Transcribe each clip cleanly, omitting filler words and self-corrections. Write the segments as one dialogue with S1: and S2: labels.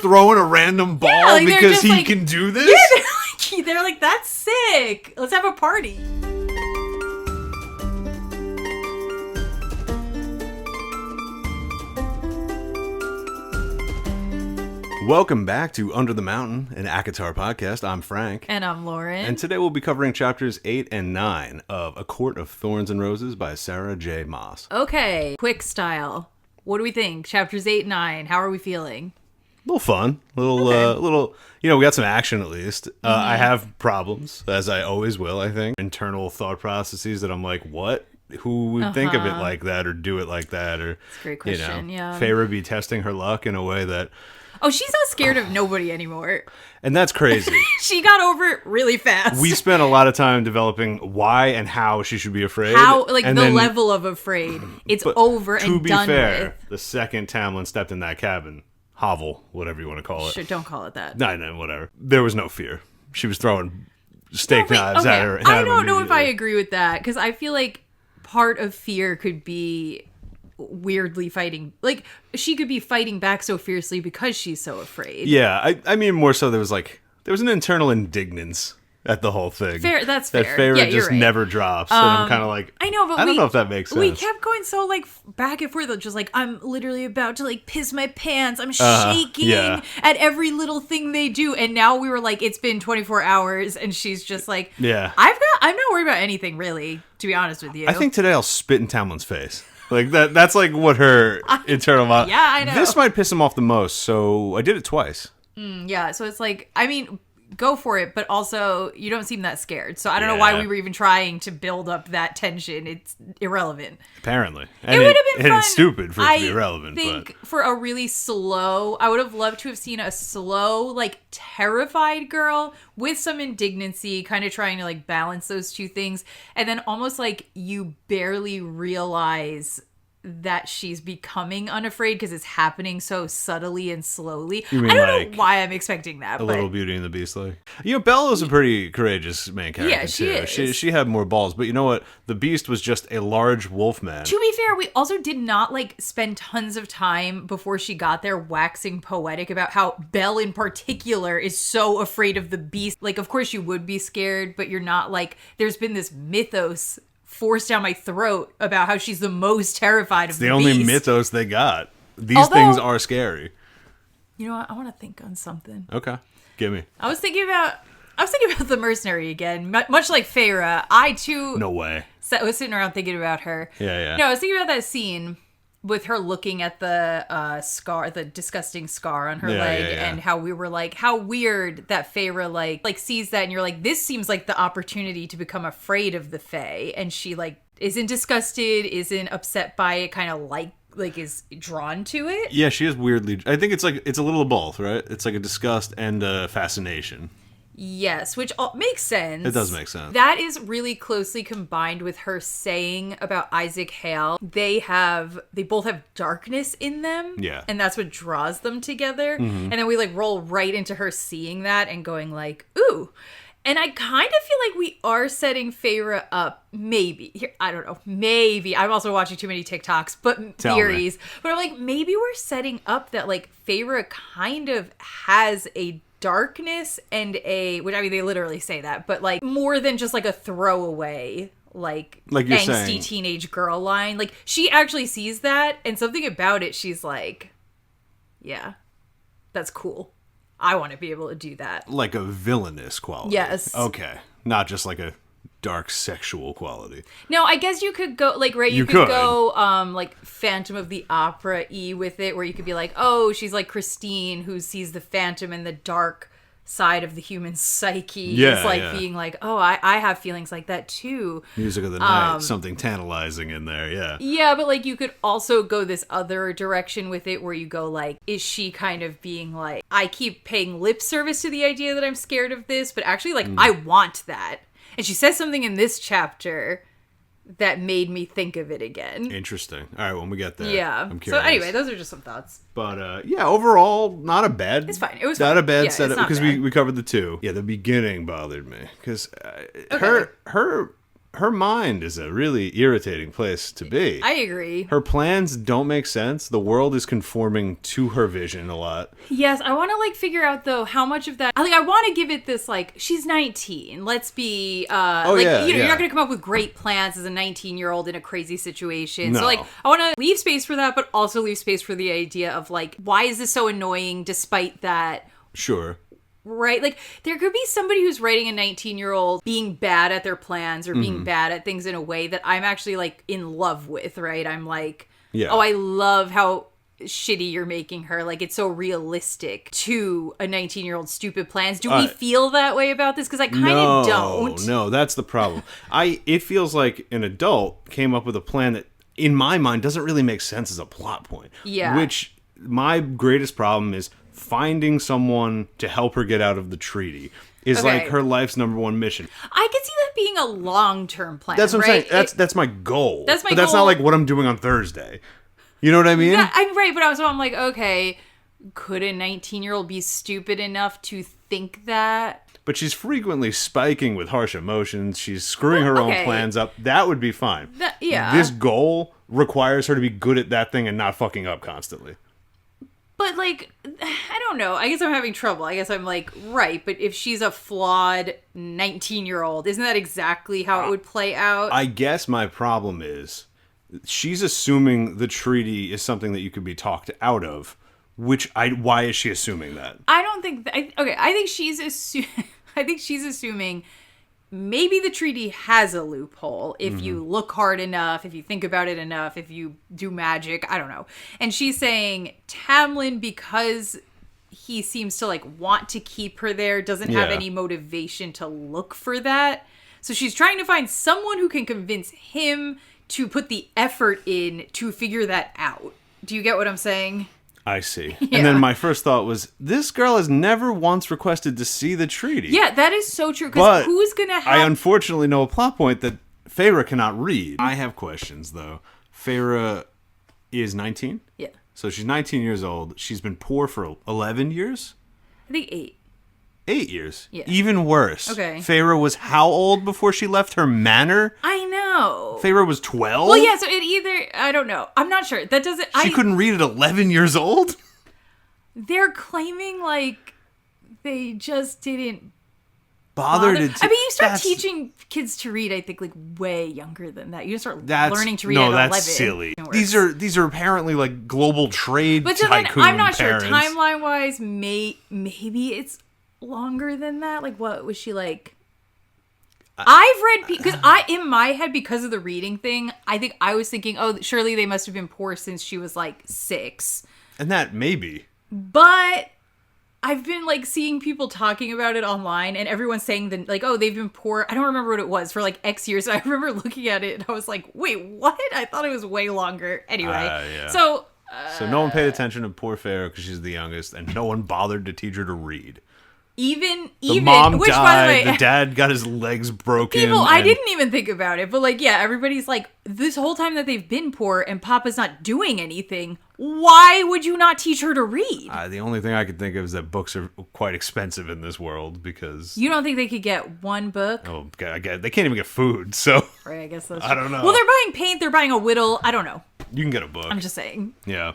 S1: throwing a random ball because he can do this?
S2: Yeah, they're like, that's sick. Let's have a party.
S1: Welcome back to Under the Mountain, an ACOTAR podcast. I'm Frank.
S2: And I'm Lauren.
S1: And today we'll be covering chapters 8 and 9 of A Court of Thorns and Roses by Sarah J. Maas.
S2: Okay, quick style. What do we think? Chapters 8 and 9, how are we feeling?
S1: A little fun. Little, we got some action at least. I have problems, as I always will, I think. Internal thought processes that I'm like, what? Who would think of it like that or do it like that? Or,
S2: that's a great question, yeah.
S1: Feyre be testing her luck in a way that...
S2: Oh, she's not scared of nobody anymore.
S1: And that's crazy.
S2: She got over it really fast.
S1: We spent a lot of time developing why and how she should be afraid.
S2: How, level of afraid. It's over and done with. To be fair,
S1: the second Tamlin stepped in that cabin, hovel, whatever you want to call it.
S2: Sure, don't call it that.
S1: No, whatever. There was no fear. She was throwing steak knives at her.
S2: I don't know if I agree with that, because I feel like part of fear could be weirdly fighting, like she could be fighting back so fiercely because she's so afraid.
S1: Yeah, I mean more so there was an internal indignance at the whole thing.
S2: Fair, that's fair.
S1: That Feyre just never drops, and I'm kind of like,
S2: I know, but
S1: I don't know if that makes sense.
S2: We kept going so back and forth, just I'm literally about to piss my pants. I'm shaking at every little thing they do, and now we were it's been 24 hours, and she's just I'm not worried about anything really, to be honest with you.
S1: I think today I'll spit in Tamlin's face. That's what her internal mind.
S2: Yeah, I know.
S1: This might piss him off the most, so I did it twice.
S2: Yeah, so it's go for it, but also you don't seem that scared. So I don't know why we were even trying to build up that tension. It's irrelevant.
S1: Apparently.
S2: And it would have been fun.
S1: It's stupid for it to be irrelevant.
S2: I think for a really slow, I would have loved to have seen a slow, terrified girl with some indignancy, kind of trying to balance those two things. And then almost you barely realize that she's becoming unafraid because it's happening so subtly and slowly.
S1: You mean
S2: I don't know why I'm expecting that.
S1: Little Beauty and the Beast, Bella's a pretty courageous main character.
S2: Yeah, she is.
S1: She had more balls, but you know what? The Beast was just a large wolf man.
S2: To be fair, we also did not spend tons of time before she got there waxing poetic about how Belle in particular is so afraid of the Beast. Of course you would be scared, but you're not there's been this mythos forced down my throat about how she's the most terrified of the Beast.
S1: It's the only mythos they got. These things are scary. You
S2: know what? I want to think on something.
S1: Okay. Give me.
S2: I was thinking about the mercenary again. Much like Feyre, I too...
S1: No way.
S2: Was sitting around thinking about her.
S1: Yeah.
S2: No, I was thinking about that scene with her looking at the scar, the disgusting scar on her leg, and how we were how weird that Feyre sees that, and you're this seems like the opportunity to become afraid of the Fae, and she isn't disgusted, isn't upset by it, kind of is drawn to it.
S1: Yeah, she is weirdly. I think it's it's a little of both, right? It's a disgust and a fascination.
S2: Yes, which makes sense.
S1: It does make sense.
S2: That is really closely combined with her saying about Isaac Hale. They both have darkness in them.
S1: Yeah.
S2: And that's what draws them together.
S1: Mm-hmm.
S2: And then we roll right into her seeing that and going ooh. And I kind of feel we are setting Feyre up, maybe. Here, I don't know, maybe. I'm also watching too many TikToks, but theories. But I'm maybe we're setting up that Feyre kind of has a darkness and which they literally say that, but more than just a throwaway angsty
S1: saying.
S2: Teenage girl line. She actually sees that, and something about it, she's yeah, that's cool. I want to be able to do that.
S1: A villainous quality.
S2: Yes.
S1: Okay. Not just a dark sexual quality.
S2: No, I guess you could go you could go Phantom of the Opera-y with it, where you could be oh, she's Christine who sees the Phantom in the dark side of the human psyche.
S1: Yeah,
S2: being oh, I have feelings like that too.
S1: Music of the night, something tantalizing in there, yeah.
S2: Yeah, but you could also go this other direction with it, where you go is she kind of being I keep paying lip service to the idea that I'm scared of this, but actually I want that. And she says something in this chapter that made me think of it again.
S1: Interesting. All right, when we get there.
S2: Yeah.
S1: I'm curious.
S2: So anyway, those are just some thoughts.
S1: But overall, not a bad...
S2: It's fine. It was
S1: not
S2: fine.
S1: a bad setup, because
S2: we
S1: we covered the two. Yeah, the beginning bothered me, because her her mind is a really irritating place to be.
S2: I agree.
S1: Her plans don't make sense. The world is conforming to her vision a lot.
S2: Yes, I want to like figure out though how much of that. I want to give it this like she's 19. Let's be you're not going to come up with great plans as a 19-year-old in a crazy situation.
S1: No.
S2: So like I want to leave space for that, but also leave space for the idea of like why is this so annoying despite that?
S1: Sure.
S2: Right? Like, there could be somebody who's writing a 19-year-old being bad at their plans or being bad at things in a way that I'm actually, like, in love with, right? I'm like, oh, I love how shitty you're making her. Like, it's so realistic to a 19-year-old stupid plans. Do we feel that way about this? Because I kind of don't.
S1: No, that's the problem. It feels like an adult came up with a plan that, in my mind, doesn't really make sense as a plot point.
S2: Yeah.
S1: Which, my greatest problem is finding someone to help her get out of the treaty is like her life's number one mission.
S2: I could see that being a long-term plan.
S1: That's what
S2: right?
S1: I'm saying. That's my goal.
S2: That's my
S1: goal. But that's not like what I'm doing on Thursday. You know what I mean?
S2: Yeah, I'm right. But I'm like, okay, could a 19-year-old be stupid enough to think that?
S1: But she's frequently spiking with harsh emotions. She's screwing her own plans up. That would be fine. This goal requires her to be good at that thing and not fucking up constantly.
S2: But, like, I don't know. I guess I'm having trouble. I guess I'm like, right, but if she's a flawed 19-year-old, isn't that exactly how it would play out?
S1: I guess my problem is she's assuming the treaty is something that you could be talked out of, why is she assuming that?
S2: I don't think I think she's assuming maybe the treaty has a loophole if you look hard enough, if you think about it enough, if you do magic, I don't know. And she's saying Tamlin, because he seems to like want to keep her there, doesn't have any motivation to look for that. So she's trying to find someone who can convince him to put the effort in to figure that out. Do you get what I'm saying?
S1: I see. Yeah. And then my first thought was, this girl has never once requested to see the treaty.
S2: Yeah, that is so true. Because who's going to have...
S1: I unfortunately know a plot point that Feyre cannot read. I have questions, though. Feyre is 19?
S2: Yeah.
S1: So she's 19 years old. She's been poor for 11 years?
S2: I think 8.
S1: 8 years?
S2: Yeah.
S1: Even worse.
S2: Okay.
S1: Feyre was how old before she left her manor?
S2: I know.
S1: Feyre was 12?
S2: Well, yeah, so it either... I don't know. I'm not sure. That doesn't...
S1: She couldn't read at 11 years old?
S2: They're claiming, like, they just didn't
S1: bother to...
S2: I mean, you start teaching kids to read, I think, like, way younger than that. You start learning to read at 11.
S1: No, that's silly. These are apparently, like, global trade tycoon
S2: then, I'm not
S1: parents.
S2: sure. Timeline-wise, maybe it's longer than that. Like, what was she, like... I've read... Because in my head, because of the reading thing, I think I was thinking, oh, surely they must have been poor since she was, like, 6.
S1: And that maybe.
S2: But... I've been, like, seeing people talking about it online, and everyone's saying that, like, oh, they've been poor. I don't remember what it was for, like, X years. I remember looking at it, and I was like, wait, what? I thought it was way longer. Anyway,
S1: yeah.
S2: So
S1: no one paid attention to poor Feyre because she's the youngest, and no one bothered to teach her to read.
S2: Even
S1: the mom
S2: which,
S1: died,
S2: by the way,
S1: the dad got his legs broken.
S2: I didn't even think about it, but, like, yeah, everybody's like, this whole time that they've been poor and Papa's not doing anything, why would you not teach her to read?
S1: The only thing I could think of is that books are quite expensive in this world because...
S2: You don't think they could get one book?
S1: Oh, God, they can't even get food, so...
S2: Right, I guess that's
S1: I don't know.
S2: Well, they're buying paint, they're buying a whittle, I don't know.
S1: You can get a book.
S2: I'm just saying.
S1: Yeah.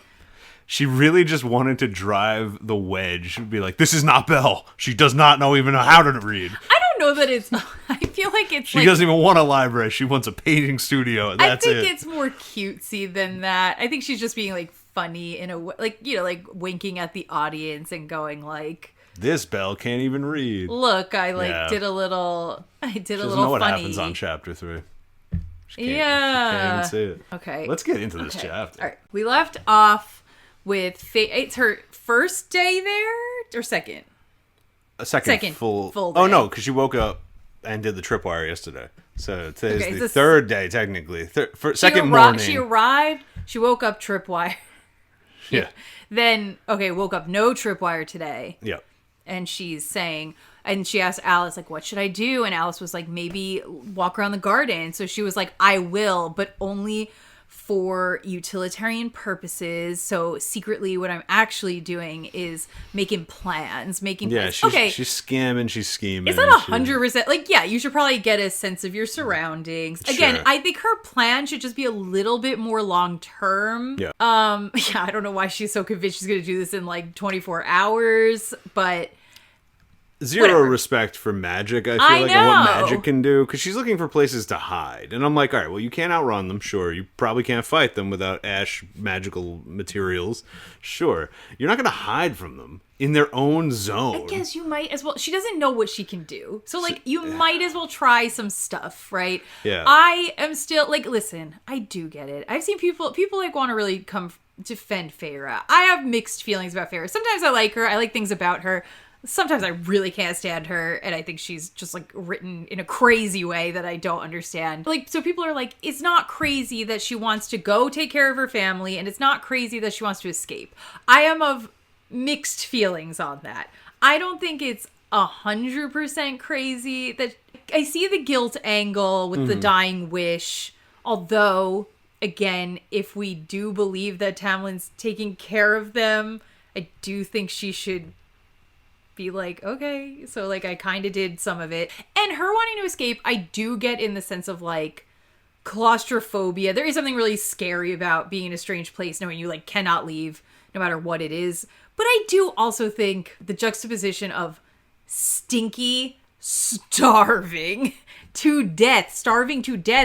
S1: She really just wanted to drive the wedge. She'd be like, this is not Belle. She does not even know how to read.
S2: I don't know that it's... I feel like it's
S1: She doesn't even want a library. She wants a painting studio. That's it.
S2: I think it's more cutesy than that. I think she's just being, like, funny in a way. Like, you know, like, winking at the audience and going, like...
S1: This Belle can't even read.
S2: Look, I did a little...
S1: She doesn't know what happens on chapter 3. She can't even see it.
S2: Okay.
S1: Let's get into this chapter.
S2: All right. We left off... with it's her first day there or second?
S1: A second full
S2: day.
S1: Oh no, because she woke up and did the tripwire yesterday. So today's the third day technically. Second morning.
S2: She arrived. She woke up tripwire.
S1: Yeah.
S2: Then woke up no tripwire today.
S1: Yep.
S2: And she's saying, and she asked Alice, like, what should I do? And Alice was like, maybe walk around the garden. So she was like, I will, but only for utilitarian purposes. So secretly what I'm actually doing is making plans, making plans.
S1: She's scamming, she's scheming.
S2: It's not 100%. Like, yeah, you should probably get a sense of your surroundings. Again,
S1: Sure.
S2: I think her plan should just be a little bit more long-term.
S1: Yeah.
S2: Yeah, I don't know why she's so convinced she's going to do this in like 24 hours, but...
S1: Zero
S2: Whatever.
S1: respect for magic, I feel
S2: I
S1: like, and what
S2: know.
S1: magic can do. Because she's looking for places to hide. And I'm like, all right, well, you can't outrun them, sure. You probably can't fight them without ash magical materials, sure. You're not going to hide from them in their own zone.
S2: I guess you might as well. She doesn't know what she can do. So, like, you might as well try some stuff, right?
S1: Yeah.
S2: I am still, like, listen, I do get it. I've seen people like, want to really come defend Feyre. I have mixed feelings about Feyre. Sometimes I like her. I like things about her. Sometimes I really can't stand her, and I think she's just, like, written in a crazy way that I don't understand. Like, so people are like, it's not crazy that she wants to go take care of her family, and it's not crazy that she wants to escape. I am of mixed feelings on that. I don't think it's 100% crazy. That I see the guilt angle with the dying wish, although, again, if we do believe that Tamlin's taking care of them, I do think she should be like, okay, so like I kind of did some of it. And her wanting to escape, I do get in the sense of like claustrophobia. There is something really scary about being in a strange place, knowing you like cannot leave no matter what it is. But I do also think the juxtaposition of Stinky starving to death.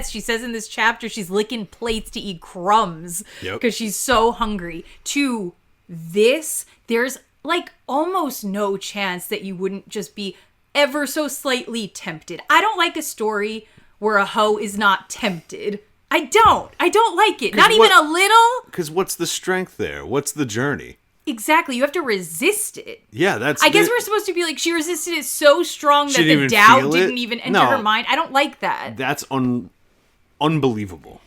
S2: She says in this chapter she's licking plates to eat crumbs because she's so hungry. To this, there's like almost no chance that you wouldn't just be ever so slightly tempted. I don't like a story where a hoe is not tempted. I don't like it. Not even a little.
S1: Because what's the strength there? What's the journey?
S2: Exactly. You have to resist it.
S1: Yeah, that's...
S2: I guess we're supposed to be like, she resisted it so strong that the doubt didn't even enter her mind. I don't like that.
S1: That's unbelievable.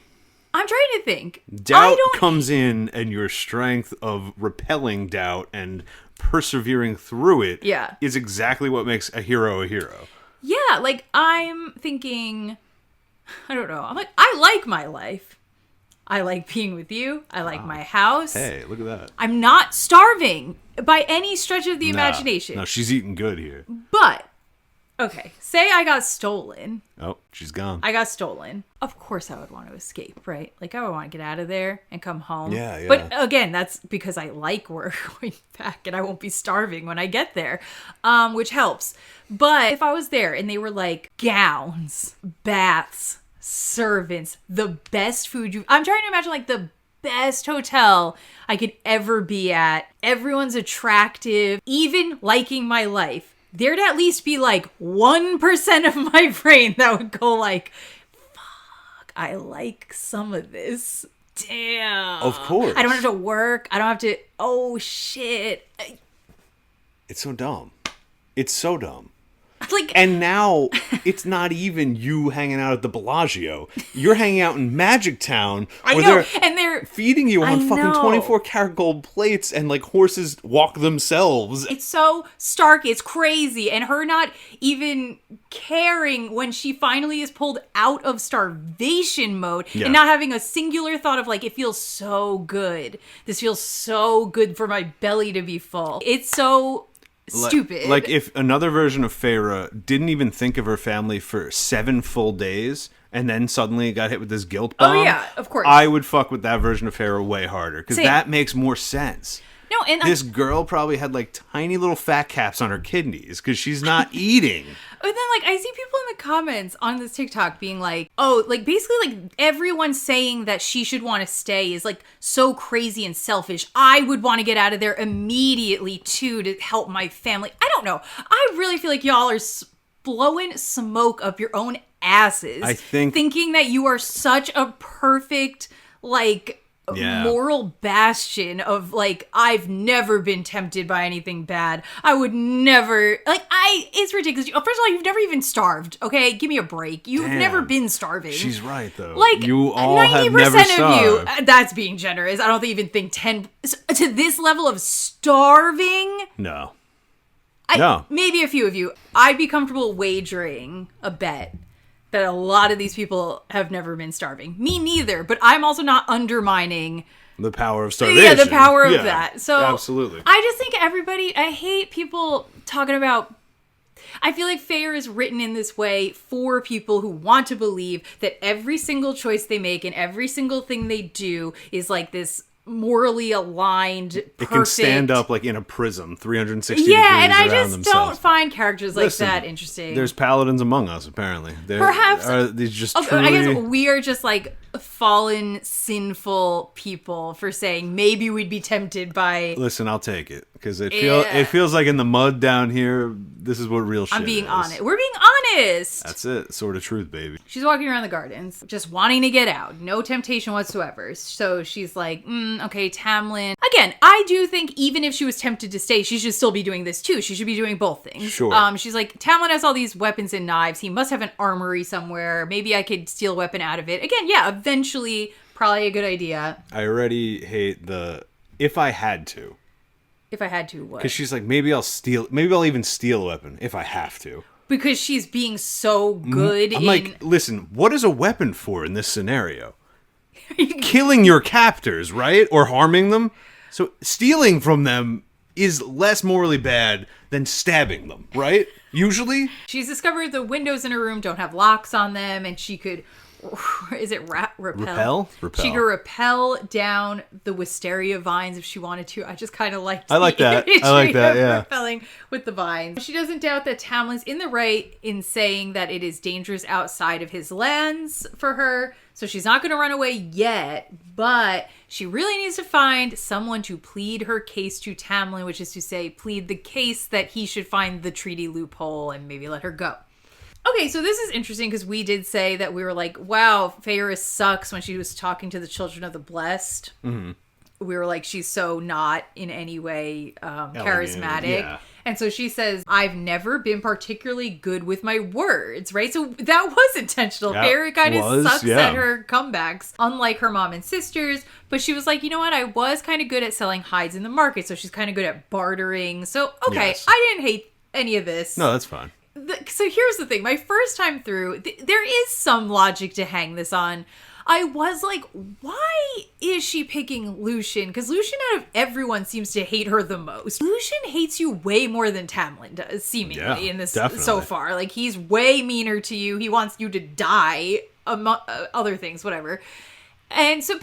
S2: I'm trying to think.
S1: Doubt comes in, and your strength of repelling doubt and persevering through it is exactly what makes a hero a hero.
S2: Yeah, like, I'm thinking... I don't know. I'm like, I like my life. I like being with you. I like my house.
S1: Hey, look at that.
S2: I'm not starving by any stretch of the imagination.
S1: No, she's eating good here.
S2: But, okay, say I got stolen.
S1: Oh, she's gone.
S2: I got stolen. Of course I would want to escape, right? Like, I would want to get out of there and come home.
S1: Yeah.
S2: But again, that's because I like where we're going back and I won't be starving when I get there, which helps. But if I was there and they were like gowns, baths, servants, the best food I'm trying to imagine like the best hotel I could ever be at. Everyone's attractive, even liking my life. There'd at least be like 1% of my brain that would go like, fuck, I like some of this. Damn.
S1: Of course.
S2: I don't have to work. I don't have to, oh shit.
S1: It's so dumb. It's so dumb.
S2: Like,
S1: and now it's not even you hanging out at the Bellagio. You're hanging out in Magic Town.
S2: I know, and they're
S1: feeding you on fucking 24-karat gold plates, and like horses walk themselves.
S2: It's so stark. It's crazy, and her not even caring when she finally is pulled out of starvation mode and not having a singular thought of like, it feels so good. This feels so good for my belly to be full. It's so stupid.
S1: Like if another version of Feyre didn't even think of her family for 7 full days and then suddenly got hit with this guilt bomb.
S2: Oh yeah, of course.
S1: I would fuck with that version of Feyre way harder because that makes more sense.
S2: No, and
S1: this girl probably had like tiny little fat caps on her kidneys because she's not eating.
S2: And then like I see people in the comments on this TikTok being like, oh, like basically like everyone saying that she should want to stay is like so crazy and selfish. I would want to get out of there immediately too to help my family. I don't know. I really feel like y'all are blowing smoke up your own asses.
S1: I think
S2: thinking that you are such a perfect like moral bastion of like, I've never been tempted by anything bad. I would never it's ridiculous. First of all, you've never even starved. Okay, give me a break. You've never been starving.
S1: She's right though.
S2: Like
S1: you all 90% have never starved.
S2: Of you. That's being generous. I don't even think 10 to this level of starving.
S1: No.
S2: Maybe a few of you. I'd be comfortable wagering a bet that a lot of these people have never been starving. Me neither, but I'm also not undermining
S1: the power of starvation.
S2: Yeah, the power of that. So
S1: absolutely.
S2: I just think I hate people talking about, I feel like Feyre is written in this way for people who want to believe that every single choice they make and every single thing they do is like this morally aligned, perfect.
S1: It can stand up like in a prism, 360
S2: yeah,
S1: degrees
S2: and I
S1: around
S2: just
S1: themselves.
S2: don't find characters like that interesting.
S1: There's paladins among us, apparently.
S2: Perhaps.
S1: Are these just
S2: okay,
S1: truly...
S2: I guess we are just like fallen, sinful people for saying maybe we'd be tempted by...
S1: Listen, I'll take it. Because it feels like in the mud down here, this is what real shit is.
S2: I'm being honest. We're being honest.
S1: That's it. Sort of truth, baby.
S2: She's walking around the gardens, just wanting to get out. No temptation whatsoever. So she's like, okay, Tamlin. Again, I do think even if she was tempted to stay, she should still be doing this too. She should be doing both things.
S1: Sure.
S2: She's like, Tamlin has all these weapons and knives. He must have an armory somewhere. Maybe I could steal a weapon out of it. Again, yeah, eventually, probably a good idea.
S1: I already hate the... If I had to.
S2: If I had to, what?
S1: Because she's like, maybe I'll even steal a weapon if I have to.
S2: Because she's being so good
S1: I'm like, listen, what is a weapon for in this scenario? Killing your captors, right? Or harming them? So stealing from them is less morally bad than stabbing them, right? Usually?
S2: She's discovered the windows in her room don't have locks on them, and she could... Is it repel?
S1: Repel.
S2: She could rappel down the wisteria vines if she wanted to. I just kind of liked
S1: I like that. I like that, yeah.
S2: Rappelling with the vines. She doesn't doubt that Tamlin's in the right in saying that it is dangerous outside of his lands for her. So she's not going to run away yet, but she really needs to find someone to plead her case to Tamlin, which is to say, plead the case that he should find the treaty loophole and maybe let her go. Okay, so this is interesting because we did say that we were like, wow, Feyre sucks when she was talking to the children of the blessed. Mm-hmm. We were like, she's so not in any way charismatic. Yeah. And so she says, I've never been particularly good with my words, right? So that was intentional. Yeah, Feyre kind of sucks at her comebacks, unlike her mom and sisters. But she was like, you know what? I was kind of good at selling hides in the market. So she's kind of good at bartering. So, okay, yes. I didn't hate any of this.
S1: No, that's fine.
S2: So here's the thing. My first time through, there is some logic to hang this on. I was like, why is she picking Lucien? Because Lucien out of everyone seems to hate her the most. Lucien hates you way more than Tamlin does, seemingly, in this definitely. So far. Like, he's way meaner to you. He wants you to die, among other things, whatever. And so,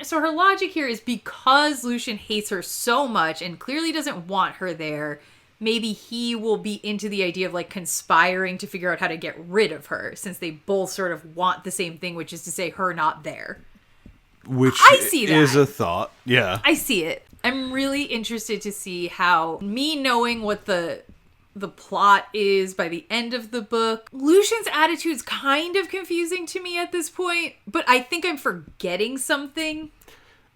S2: so her logic here is because Lucien hates her so much and clearly doesn't want her there, maybe he will be into the idea of like conspiring to figure out how to get rid of her, since they both sort of want the same thing, which is to say her not there.
S1: Which
S2: I see that.
S1: Is a thought. Yeah.
S2: I see it. I'm really interested to see how, me knowing what the plot is by the end of the book, Lucien's attitude's kind of confusing to me at this point, but I think I'm forgetting something.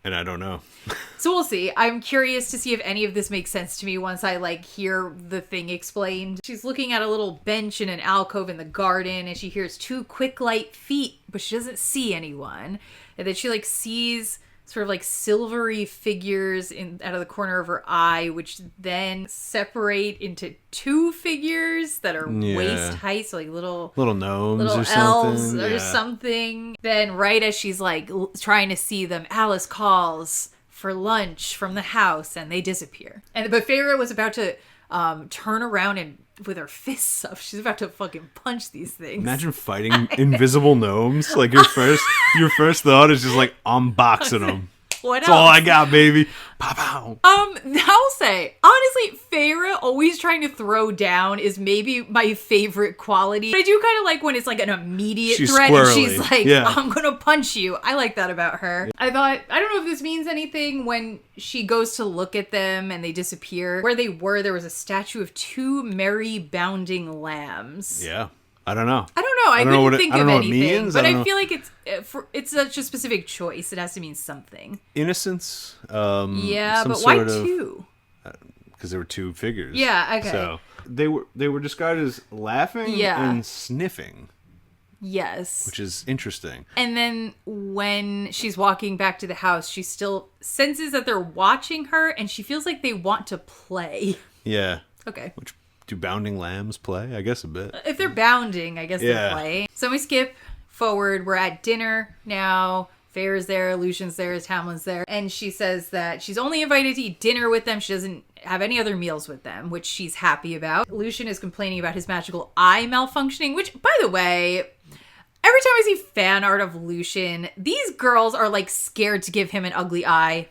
S1: And I don't know.
S2: So we'll see. I'm curious to see if any of this makes sense to me once I like hear the thing explained. She's looking at a little bench in an alcove in the garden and she hears 2 quick light feet, but she doesn't see anyone. And then she like sees sort of like silvery figures out of the corner of her eye, which then separate into 2 figures that are waist height, so like little
S1: gnomes or
S2: elves
S1: something.
S2: Or something. Then right as she's like trying to see them, Alice calls for lunch from the house and they disappear. But Feyre was about to turn around and with her fists up, she's about to fucking punch these things.
S1: Imagine fighting invisible gnomes. Like your first thought is just like unboxing them.
S2: That's
S1: all I got, baby. Pow pow.
S2: I'll say, honestly, Feyre always trying to throw down is maybe my favorite quality. But I do kind of like when it's like an immediate threat
S1: squirrely.
S2: And she's like, I'm gonna punch you. I like that about her. I thought, I don't know if this means anything when she goes to look at them and they disappear. Where they were, there was a statue of 2 merry bounding lambs.
S1: Yeah. I don't know.
S2: I couldn't think of anything. But I
S1: know.
S2: feel like it's such a specific choice. It has to mean something.
S1: Innocence.
S2: Yeah, but why 2?
S1: Because there were 2 figures.
S2: Yeah, okay.
S1: So they were described as laughing and sniffing.
S2: Yes.
S1: Which is interesting.
S2: And then when she's walking back to the house, she still senses that they're watching her and she feels like they want to play.
S1: Yeah.
S2: Okay.
S1: Which do bounding lambs play? I guess a bit.
S2: If they're bounding, I guess they play. So we skip forward. We're at dinner now. Feyre's there, Lucien's there, Tamlin's there. And she says that she's only invited to eat dinner with them. She doesn't have any other meals with them, which she's happy about. Lucien is complaining about his magical eye malfunctioning, which, by the way, every time I see fan art of Lucien, these girls are like scared to give him an ugly eye.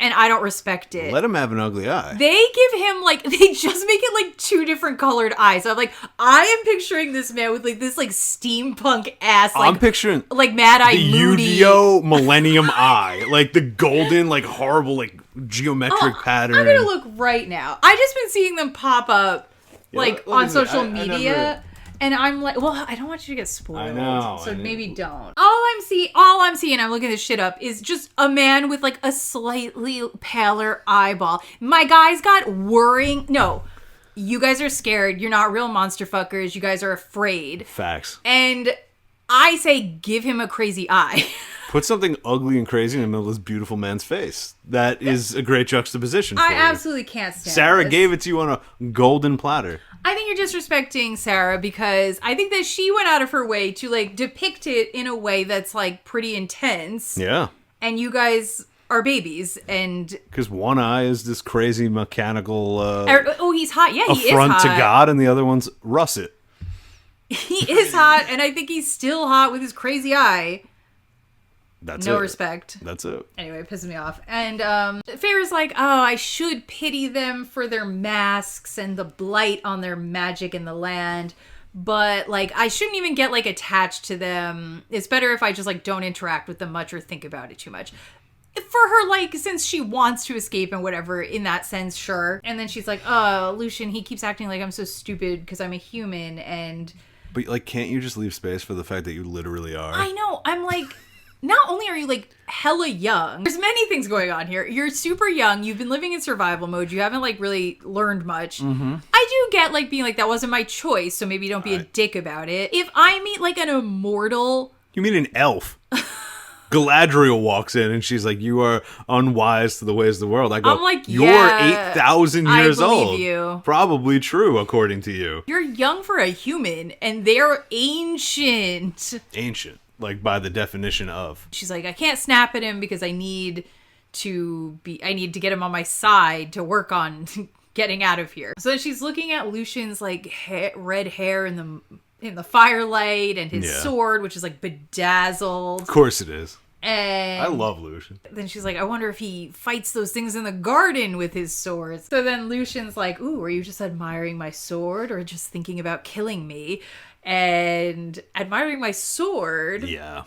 S2: And I don't respect it.
S1: Let him have an ugly eye.
S2: They give him, like, they just make it, like, 2 different colored eyes. So I'm like, I am picturing this man with, like, this, like, steampunk ass, like...
S1: I'm picturing...
S2: Like, Mad Eye
S1: the
S2: Moody.
S1: Yu-Gi-Oh! Millennium Eye. Like, the golden, like, horrible, like, geometric pattern.
S2: I'm gonna look right now. I just been seeing them pop up, like, on social media. And I'm like, well, I don't want you to get spoiled.
S1: I know.
S2: So maybe don't. All I'm seeing, I'm looking this shit up, is just a man with like a slightly paler eyeball. My guys got worrying. No, you guys are scared. You're not real monster fuckers. You guys are afraid.
S1: Facts.
S2: And I say give him a crazy eye.
S1: Put something ugly and crazy in the middle of this beautiful man's face. That is a great juxtaposition for
S2: I
S1: you.
S2: absolutely can't stand
S1: Sarah
S2: this.
S1: gave it to you on a golden platter.
S2: I think you're disrespecting Sarah because I think that she went out of her way to like depict it in a way that's like pretty intense.
S1: Yeah.
S2: And you guys are babies and...
S1: Because one eye is this crazy mechanical
S2: he's hot. Yeah, he is
S1: affront
S2: hot.
S1: to God, and the other one's russet.
S2: He is hot, and I think he's still hot with his crazy eye.
S1: That's
S2: no
S1: it.
S2: respect.
S1: That's it.
S2: Anyway, it pisses me off. And Feyre's like, oh, I should pity them for their masks and the blight on their magic in the land. But, like, I shouldn't even get, like, attached to them. It's better if I just, like, don't interact with them much or think about it too much. For her, like, since she wants to escape and whatever, in that sense, sure. And then she's like, oh, Lucien, he keeps acting like I'm so stupid because I'm a human and...
S1: But, like, can't you just leave space for the fact that you literally are?
S2: I know. I'm like... Not only are you, like, hella young, there's many things going on here. You're super young. You've been living in survival mode. You haven't, like, really learned much. Mm-hmm. I do get, like, being like, that wasn't my choice, so maybe don't be a dick about it. If I meet, like, an immortal...
S1: You mean an elf? Galadriel walks in and she's like, you are unwise to the ways of the world. I go,
S2: I'm like,
S1: you're
S2: yeah,
S1: 8,000 years
S2: I believe
S1: old.
S2: you.
S1: Probably true, according to you.
S2: You're young for a human, and they're ancient.
S1: Ancient. Like, by the definition of.
S2: She's like, I can't snap at him because I need to get him on my side to work on getting out of here. So then she's looking at Lucien's, like, red hair in the firelight and his sword, which is, like, bedazzled.
S1: Of course it is.
S2: And
S1: I love Lucien.
S2: Then she's like, I wonder if he fights those things in the garden with his swords. So then Lucien's like, ooh, are you just admiring my sword or just thinking about killing me? And admiring my sword.
S1: Yeah.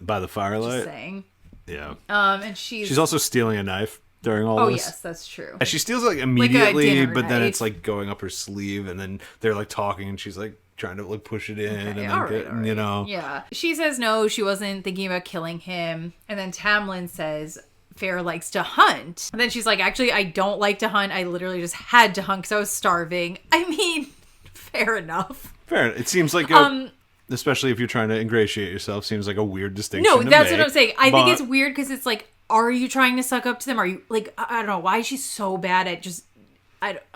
S1: By the firelight.
S2: Just saying.
S1: Yeah.
S2: And she's
S1: also stealing a knife during all this.
S2: Oh, yes, that's true.
S1: And she steals it, like, immediately,
S2: like a
S1: but then
S2: knife.
S1: it's, like, going up her sleeve, and then they're, like, talking, and she's, like, trying to, like, push it in,
S2: Okay,
S1: and then
S2: all right.
S1: you know.
S2: Yeah. She says no, she wasn't thinking about killing him. And then Tamlin says... Feyre likes to hunt. And then she's like, actually, I don't like to hunt. I literally just had to hunt because I was starving. I mean, fair enough.
S1: Fair. It seems like, especially if you're trying to ingratiate yourself, seems like a weird distinction.
S2: No, that's
S1: what
S2: I'm saying. I think it's weird because it's like, are you trying to suck up to them? Are you, like, I don't know. Why is she so bad at just...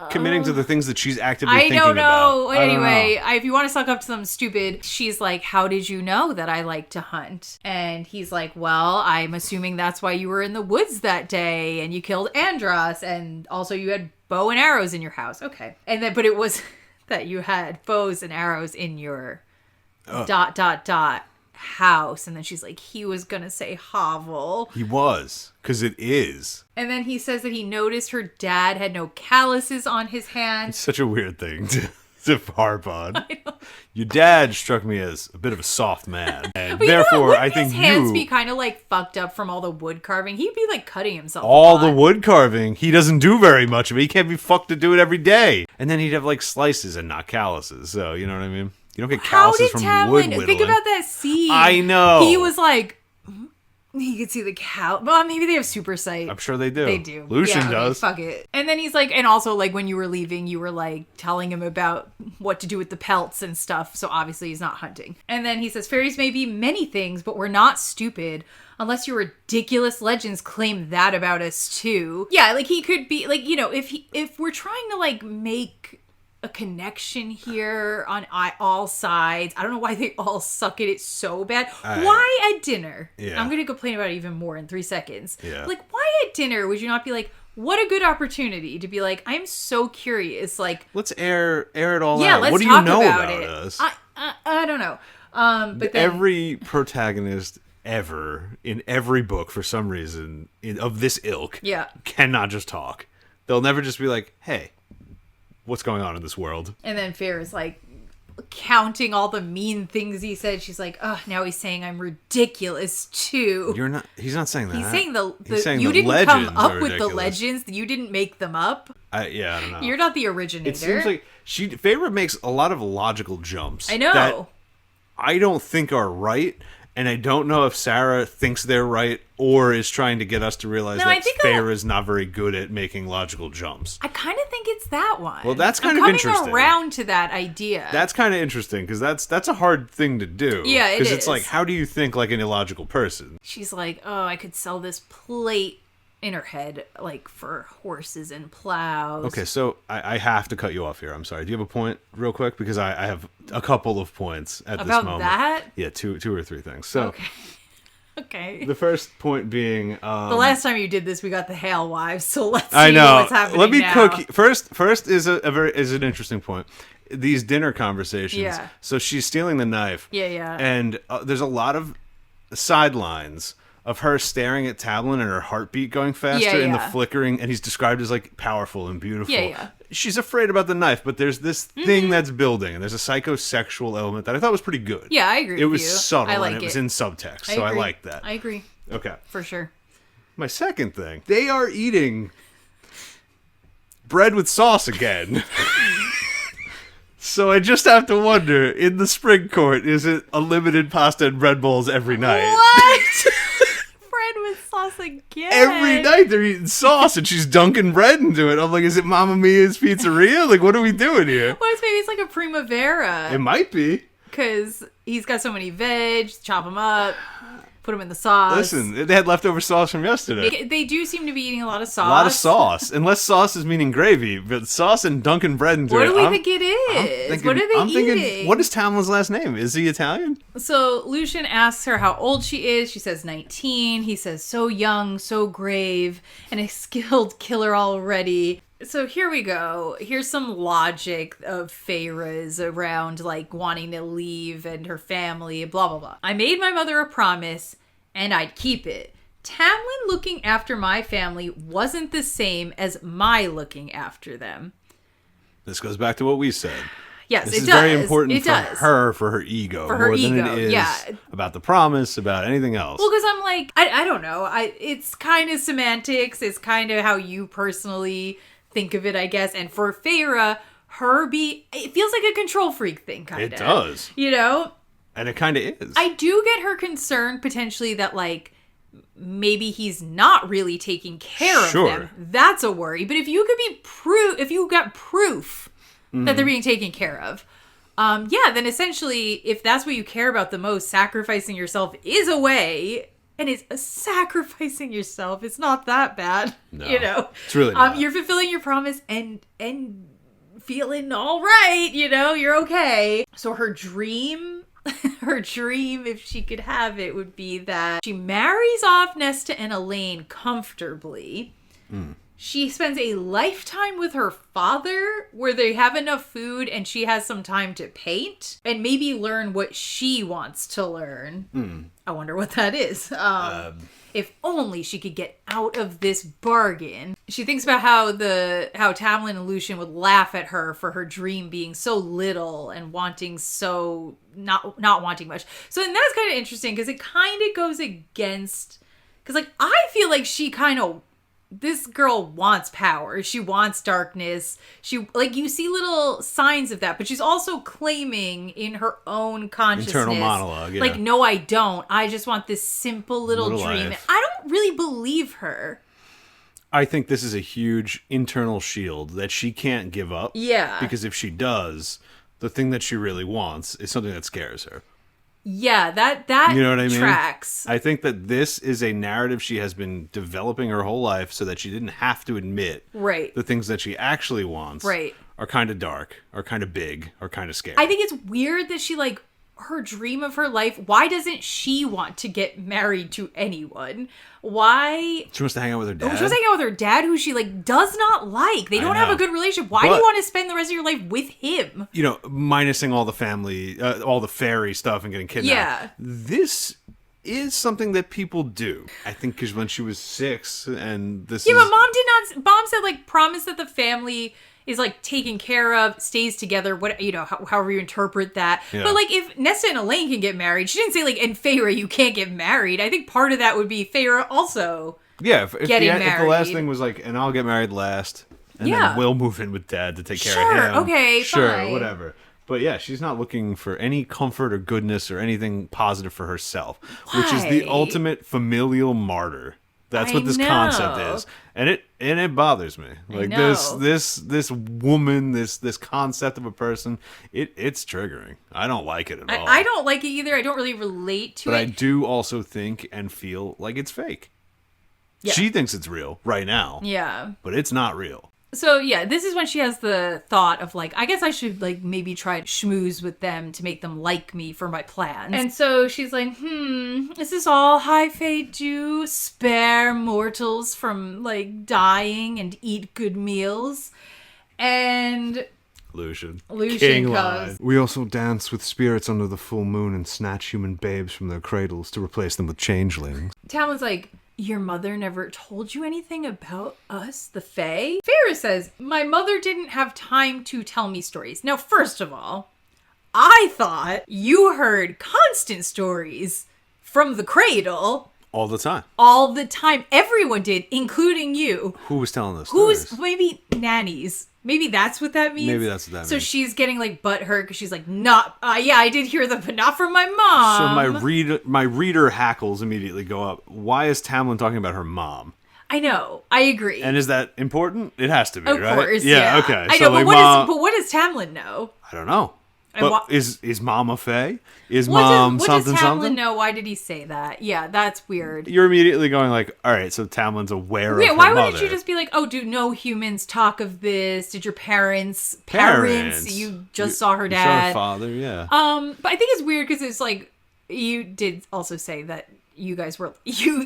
S1: committing to the things that she's actively
S2: I
S1: thinking
S2: don't know.
S1: about.
S2: Anyway, if you want to suck up to them, stupid. She's like, how did you know that I like to hunt? And he's like, well, I'm assuming that's why you were in the woods that day and you killed Andros and also you had bow and arrows in your house. Okay. And then, but it was that you had bows and arrows in your ... house. And then she's like, he was gonna say hovel.
S1: He was, because it is.
S2: And then he says that he noticed her dad had no calluses on his hands.
S1: It's such a weird thing to harp on. Your dad struck me as a bit of a soft man, and therefore I think
S2: his hands be kind of like fucked up from all the wood carving. He'd be like cutting himself.
S1: All the wood carving. He doesn't do very much of it. He can't be fucked to do it every day. And then he'd have like slices and not calluses. So you know what I mean. You don't get calluses from wood whittling.
S2: Think about that scene.
S1: I know.
S2: He was like, he could see the cow. Well, maybe they have super sight.
S1: I'm sure they do.
S2: They do.
S1: Lucien does.
S2: Fuck it. And then he's like, and also like when you were leaving, you were like telling him about what to do with the pelts and stuff. So obviously he's not hunting. And then he says, fairies may be many things, but we're not stupid. Unless your ridiculous legends claim that about us too. Yeah, like he could be like, you know, if we're trying to like make a connection here on all sides. I don't know why they all suck at it so bad. Why at dinner?
S1: Yeah.
S2: I'm going to complain about it even more in 3 seconds.
S1: Yeah.
S2: Like, why at dinner would you not be like, what a good opportunity to be like, I'm so curious. Like,
S1: let's air it all
S2: yeah,
S1: out.
S2: let's
S1: What do
S2: talk
S1: you know
S2: about
S1: about
S2: it.
S1: us?
S2: I don't know. But then,
S1: every protagonist ever in every book, for some reason, of this ilk, cannot just talk. They'll never just be like, hey, what's going on in this world?
S2: And then Feyre is like counting all the mean things he said. She's like, oh, now he's saying I'm ridiculous too.
S1: He's not saying that.
S2: He's saying
S1: He's saying
S2: you
S1: the
S2: didn't come
S1: legends
S2: up
S1: are
S2: with the
S1: ridiculous.
S2: legends. You didn't make them up.
S1: I don't know.
S2: You're not the originator.
S1: It seems like Feyre makes a lot of logical jumps.
S2: I know.
S1: That I don't think are right. And I don't know if Sarah thinks they're right or is trying to get us to realize that Feyre is not very good at making logical jumps.
S2: I kind of think it's that one.
S1: Well, that's kind
S2: of
S1: interesting.
S2: coming around to that idea.
S1: That's kind of interesting because that's a hard thing to do.
S2: Yeah, it is.
S1: Because it's like, how do you think like an illogical person?
S2: She's like, oh, I could sell this plate in her head, like for horses and plows.
S1: Okay, so I have to cut you off here. I'm sorry. Do you have a point real quick? Because I have a couple of points at this moment.
S2: About that?
S1: Yeah, two or three things. So,
S2: okay.
S1: The first point being...
S2: the last time you did this, we got the Hale Wives, so let's see
S1: I know.
S2: what's happening
S1: Let me
S2: now.
S1: cook... First is an interesting point. These dinner conversations.
S2: Yeah.
S1: So she's stealing the knife.
S2: Yeah.
S1: And there's a lot of sidelines of her staring at Tamlin and her heartbeat going faster and the flickering, and he's described as like powerful and beautiful.
S2: Yeah.
S1: She's afraid about the knife, but there's this thing that's building, and there's a psychosexual element that I thought was pretty good.
S2: Yeah, I agree with you.
S1: It was subtle,
S2: I like
S1: and it was in subtext,
S2: I
S1: so I
S2: agree.
S1: like that.
S2: I agree.
S1: Okay.
S2: For sure.
S1: My second thing, they are eating bread with sauce again. So I just have to wonder, in the spring court, is it unlimited pasta and bread bowls every night?
S2: What? Bread with sauce again?
S1: Every night they're eating sauce and she's dunking bread into it. I'm like, is it Mamma Mia's Pizzeria? Like, what are we doing here?
S2: What if maybe it's like a primavera?
S1: It might be.
S2: Because he's got so many veg, chop them up, put them in the sauce.
S1: Listen, they had leftover sauce from yesterday.
S2: They do seem to be eating a lot of sauce.
S1: A lot of sauce. Unless sauce is meaning gravy. But sauce and dunking bread into it.
S2: What do we think it is? What are they eating?
S1: What is Tamlin's last name? Is he Italian?
S2: So Lucien asks her how old she is. She says 19. He says, so young, so grave, and a skilled killer already. So here we go. Here's some logic of Feyre's around like wanting to leave and her family, blah, blah, blah. I made my mother a promise and I'd keep it. Tamlin looking after my family wasn't the same as my looking after them.
S1: This goes back to what we said.
S2: Yes,
S1: this
S2: it
S1: is
S2: does.
S1: very important
S2: it
S1: for
S2: does.
S1: her, for her ego,
S2: for her
S1: more
S2: ego,
S1: than it is about the promise, about anything else.
S2: Well, because I'm like, I don't know. It's kind of semantics. It's kind of how you personally think of it, I guess. And for Feyre, it feels like a control freak thing, kind of.
S1: It does.
S2: You know?
S1: And it kind of is.
S2: I do get her concern, potentially, that, like, maybe he's not really taking care of them. That's a worry. But if you could if you got proof that they're being taken care of, then essentially, if that's what you care about the most, sacrificing yourself is a way. And it's sacrificing yourself. It's not that bad.
S1: No,
S2: you know?
S1: It's really not.
S2: You're fulfilling your promise and feeling all right, you know? You're okay. So her dream, if she could have it, would be that she marries off Nesta and Elaine comfortably. She spends a lifetime with her father where they have enough food and she has some time to paint and maybe learn what she wants to learn. I wonder what that is. If only she could get out of this bargain. She thinks about how Tamlin and Lucien would laugh at her for her dream being so little and wanting so not wanting much. So and that's kind of interesting because it kind of goes against, because like I feel like she kind of, this girl wants power. She wants darkness. She, like, you see little signs of that, but she's also claiming in her own consciousness.
S1: Internal monologue, yeah.
S2: Like, no, I don't. I just want this simple little dream.
S1: Life.
S2: I don't really believe her.
S1: I think this is a huge internal shield that she can't give up.
S2: Yeah.
S1: Because if she does, the thing that she really wants is something that scares her.
S2: Yeah, that
S1: you know what I mean?
S2: Tracks.
S1: I think that this is a narrative she has been developing her whole life so that she didn't have to admit
S2: right.
S1: the things that she actually wants
S2: right.
S1: are kind of dark, are kind of big, are kind of scary.
S2: I think it's weird that she, like, her dream of her life, why doesn't she want to get married to anyone? Why?
S1: She wants to hang out with her dad.
S2: She wants to hang out with her dad, who she, like, does not like. They don't have a good relationship. Why do you want to spend the rest of your life with him? You know,
S1: minusing all the family, all the fairy stuff and getting kidnapped.
S2: Yeah.
S1: This is something that people do. I think because when she was 6 and this
S2: Yeah, but Mom said, like, promise that the family is, like, taken care of, stays together, what, you know, however you interpret that. Yeah. But, like, if Nesta and Elaine can get married, she didn't say, like, and Feyre, you can't get married. I think part of that would be Feyre also getting married.
S1: If the last thing was, like, and I'll get married last, and then we'll move in with Dad to take care of him.
S2: Okay,
S1: sure,
S2: fine.
S1: Whatever. But yeah, she's not looking for any comfort or goodness or anything positive for herself, which is the ultimate familial martyr. That's what this concept is, and it bothers me. Like this woman, this concept of a person, it's triggering. I don't like it at all.
S2: I don't like it either. I don't really relate to it.
S1: But I do also think and feel like it's fake. Yeah. She thinks it's real right now.
S2: Yeah,
S1: but it's not real.
S2: So, yeah, this is when she has the thought of, like, I guess I should, like, maybe try to schmooze with them to make them like me for my plans. And so she's like, is this all high fate do? Spare mortals from, like, dying and eat good meals? And
S1: Lucien
S2: King comes.
S1: We also dance with spirits under the full moon and snatch human babes from their cradles to replace them with changelings.
S2: Tamlin's like, your mother never told you anything about us, the Fae? Feyre says, my mother didn't have time to tell me stories. Now, first of all, I thought you heard constant stories from the cradle.
S1: All the time.
S2: All the time. Everyone did, including you.
S1: Who was telling those stories?
S2: Maybe nannies. Maybe that's what that means.
S1: Maybe that's what that means.
S2: So she's getting, like, butthurt because she's like, yeah, I did hear them, but not from my mom.
S1: So my reader hackles immediately go up. Why is Tamlin talking about her mom?
S2: I know. I agree.
S1: And is that important? It has to be, right?
S2: Of course,
S1: yeah. Okay.
S2: I know, but what does Tamlin know?
S1: I don't know. But is Mom a Fae? Is Mom something?
S2: What does Tamlin know? Why did he say that? Yeah, that's weird.
S1: You're immediately going like, all right, so Tamlin's aware of her
S2: why
S1: mother.
S2: wouldn't you just be like, oh, do no humans talk of this? Did your parents? You just saw her dad.
S1: You saw her father, yeah.
S2: But I think it's weird because it's like, you did also say that you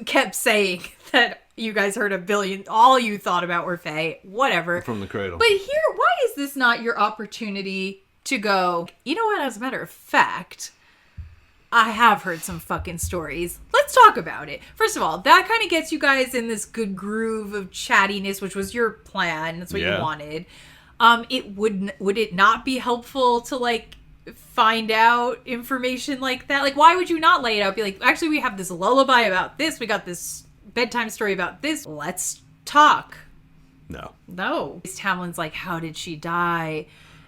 S2: kept saying that you guys heard a billion, all you thought about were Fae, whatever.
S1: From the cradle.
S2: But here, why is this not your opportunity to go, you know what, as a matter of fact, I have heard some fucking stories. Let's talk about it. First of all, that kind of gets you guys in this good groove of chattiness, which was your plan. That's what you wanted. Would it not be helpful to, like, find out information like that? Like, why would you not lay it out? Be like, actually, we have this lullaby about this. We got this bedtime story about this. Let's talk.
S1: No.
S2: Tamlin's like, how did she die?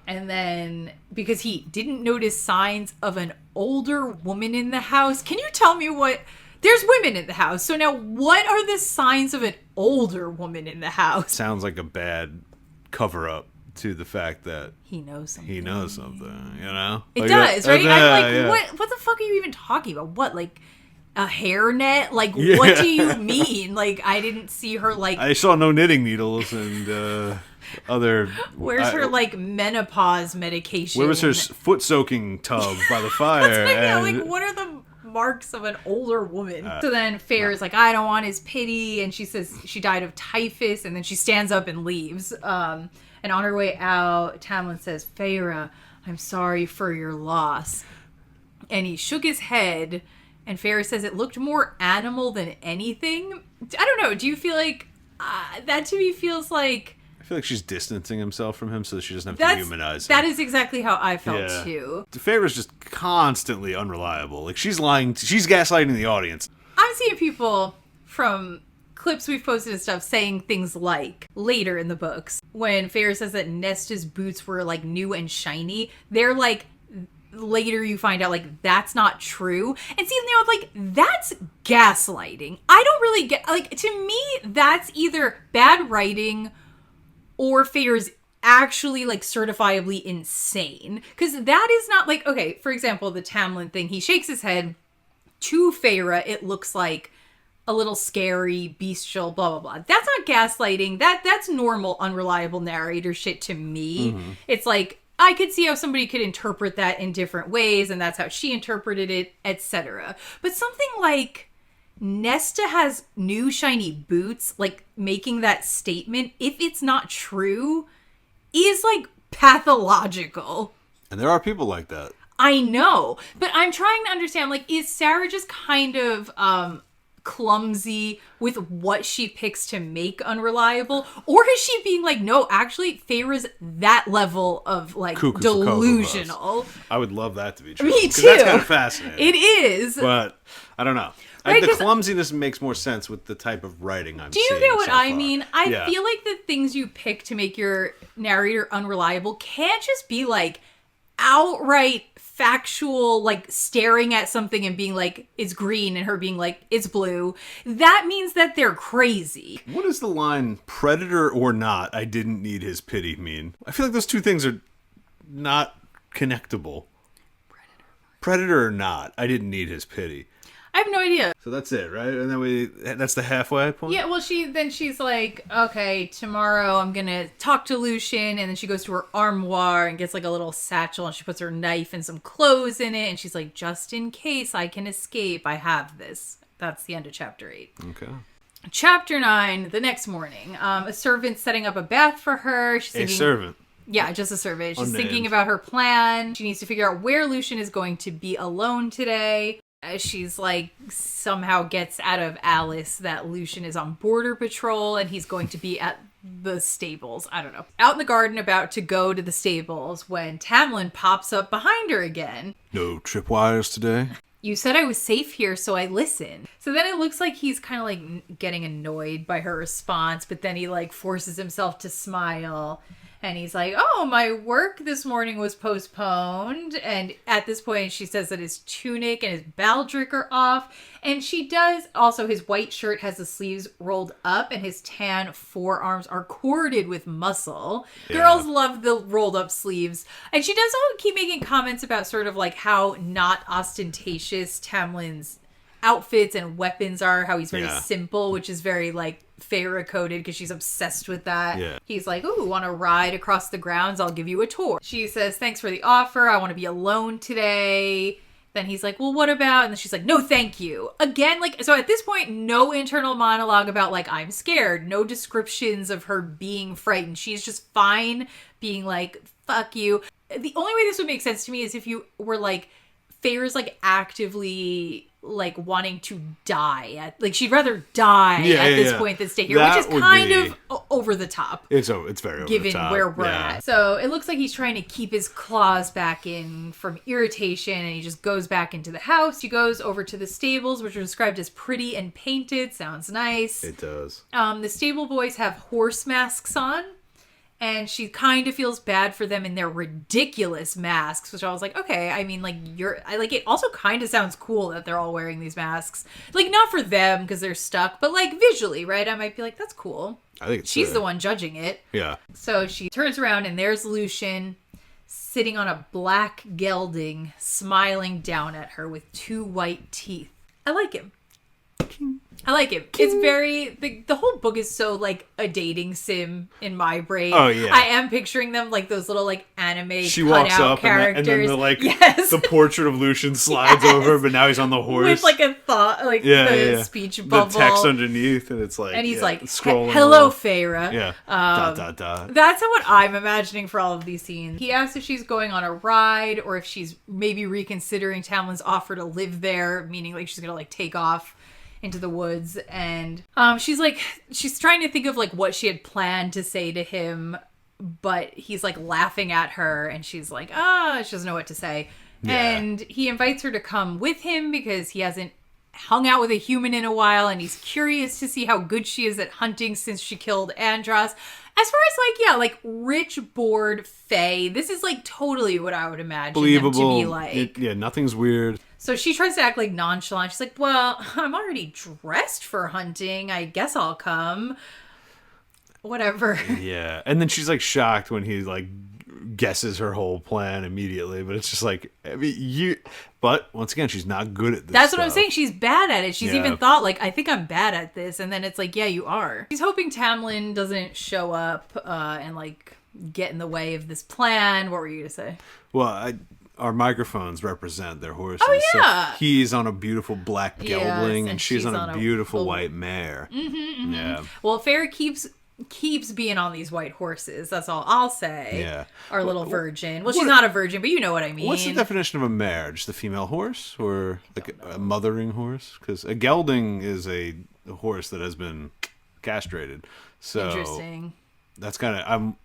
S2: And then, because he didn't notice signs of an older woman in the house. Can you tell me there's women in the house. So now what are the signs of an older woman in the house?
S1: Sounds like a bad cover up to the fact that
S2: he knows something.
S1: You know?
S2: It does, right? I'm like, what the fuck are you even talking about? What, like a hairnet? Like, what do you mean? Like, I didn't see her, like...
S1: I saw no knitting needles and...
S2: Where's her, like, menopause medication?
S1: Where was her foot soaking tub by the fire?
S2: Like, what are the marks of an older woman? So then Feyre's like, I don't want his pity, and she says she died of typhus, and then she stands up and leaves. And on her way out, Tamlin says, Feyre, I'm sorry for your loss. And he shook his head, and Feyre says it looked more animal than anything. I don't know. Do you feel like that to me feels like...
S1: I feel like she's distancing himself from him so that she doesn't have to humanize him.
S2: That is exactly how I felt, too.
S1: Feyre's just constantly unreliable. Like, she's lying. She's gaslighting the audience.
S2: I'm seeing people from clips we've posted and stuff saying things like, later in the books, when Feyre says that Nesta's boots were, like, new and shiny, they're like... Later you find out, like, that's not true. And see, now, like, that's gaslighting. I don't really get... Like, to me, that's either bad writing... or Feyre's actually, like, certifiably insane. Because that is not, like, okay, for example, the Tamlin thing, he shakes his head. To Feyre, it looks like a little scary, bestial, blah, blah, blah. That's not gaslighting. That's normal, unreliable narrator shit to me. Mm-hmm. It's like, I could see how somebody could interpret that in different ways, and that's how she interpreted it, etc. But something like Nesta has new shiny boots, like making that statement, if it's not true, is like pathological.
S1: And there are people like that.
S2: I know, but I'm trying to understand, like, is Sarah just kind of clumsy with what she picks to make unreliable, or is she being like, no, actually Feyre's that level of like cuckoo delusional?
S1: I would love that to be true.
S2: Me too.
S1: That's kind of fascinating.
S2: It is,
S1: but I don't know.
S2: Right,
S1: the clumsiness makes more sense with the type of writing I'm seeing.
S2: Do you get what
S1: so
S2: I
S1: far.
S2: mean? I feel like the things you pick to make your narrator unreliable can't just be like outright factual, like staring at something and being like, it's green, and her being like, it's blue. That means that they're crazy.
S1: What does the line, predator or not, I didn't need his pity mean? I feel like those two things are not connectable. Predator or not, I didn't need his pity.
S2: I have no idea.
S1: So that's it, right? And then that's the halfway point?
S2: Yeah, well, she's like, okay, tomorrow I'm going to talk to Lucien, and then she goes to her armoire and gets like a little satchel, and she puts her knife and some clothes in it, and she's like, just in case I can escape, I have this. That's the end of chapter 8.
S1: Okay.
S2: Chapter 9, the next morning. A servant setting up a bath for her. She's thinking,
S1: servant?
S2: Yeah, just a servant. She's
S1: Unnamed.
S2: thinking about her plan. She needs to figure out where Lucien is going to be alone today. She's like, somehow gets out of Alice that Lucien is on border patrol and he's going to be at the stables. I don't know. Out in the garden about to go to the stables when Tamlin pops up behind her again.
S1: No tripwires today?
S2: You said I was safe here, so I listened. So then it looks like he's kind of like getting annoyed by her response, but then he like forces himself to smile. And he's like, oh, my work this morning was postponed. And at this point, she says that his tunic and his baldric are off. And she does. Also, his white shirt has the sleeves rolled up and his tan forearms are corded with muscle. Yeah. Girls love the rolled up sleeves. And she does also keep making comments about sort of like how not ostentatious Tamlin's outfits and weapons are, how he's very simple, which is very like Feyre coded because she's obsessed with that. Yeah. He's like, ooh, want to ride across the grounds? I'll give you a tour. She says, thanks for the offer. I want to be alone today. Then he's like, well, what about? And then she's like, no, thank you. Again, like, so at this point, no internal monologue about like, I'm scared. No descriptions of her being frightened. She's just fine being like, fuck you. The only way this would make sense to me is if you were like, Feyre's like actively like wanting to die like she'd rather die at this point than stay here, which is kind of over the top.
S1: It's very over
S2: given
S1: the top.
S2: Where we're at. So it looks like he's trying to keep his claws back in from irritation, and he just goes back into the house. He goes over to the stables, which are described as pretty and painted. Sounds nice.
S1: It does.
S2: The stable boys have horse masks on. And she kind of feels bad for them in their ridiculous masks, which I was like, okay, I mean, like, it also kind of sounds cool that they're all wearing these masks. Like, not for them because they're stuck, but like visually, right? I might be like, that's cool.
S1: I think
S2: she's the one judging it.
S1: Yeah.
S2: So she turns around and there's Lucien sitting on a black gelding, smiling down at her with 2 white teeth. I like him. I like it. It's very... The whole book is so, like, a dating sim in my brain.
S1: Oh, yeah.
S2: I am picturing them like those little, like, anime
S1: she walks up
S2: characters.
S1: And then the, like, the portrait of Lucien slides over, but now he's on the horse.
S2: With, like, a thought, like, the speech bubble.
S1: The text underneath, and it's like...
S2: And he's like,
S1: scrolling
S2: hello, Feyre.
S1: Yeah.
S2: That's what I'm imagining for all of these scenes. He asks if she's going on a ride, or if she's maybe reconsidering Tamlin's offer to live there, meaning, like, she's gonna, like, take off into the woods. And she's trying to think of like what she had planned to say to him, but he's like laughing at her, and she's like, she doesn't know what to say. And he invites her to come with him because he hasn't hung out with a human in a while, and he's curious to see how good she is at hunting since she killed Andros. As far as like rich bored fae, this is like totally what I would imagine
S1: believable
S2: them to be like.
S1: Nothing's weird.
S2: So she tries to act like nonchalant. She's like, well, I'm already dressed for hunting. I guess I'll come. Whatever.
S1: Yeah. And then she's like shocked when he like guesses her whole plan immediately, but it's just like, I mean, but once again, she's not good at this.
S2: That's what
S1: stuff.
S2: I'm saying. She's bad at it. She's even thought, like, I think I'm bad at this. And then it's like, yeah, you are. She's hoping Tamlin doesn't show up and, like, get in the way of this plan. What were you going to say?
S1: Well, our microphones represent their horses.
S2: Oh, yeah.
S1: So he's on a beautiful black gelding,
S2: Yes,
S1: and she's on a beautiful white mare.
S2: Mm-hmm.
S1: Yeah.
S2: Well, Feyre keeps being on these white horses. That's all I'll say.
S1: Yeah.
S2: Our little virgin. Well, she's not a virgin, but you know what I mean.
S1: What's the definition of a mare? Just a female horse, or like a mothering horse? Because a gelding is a horse that has been castrated. So
S2: Interesting.
S1: that's kind of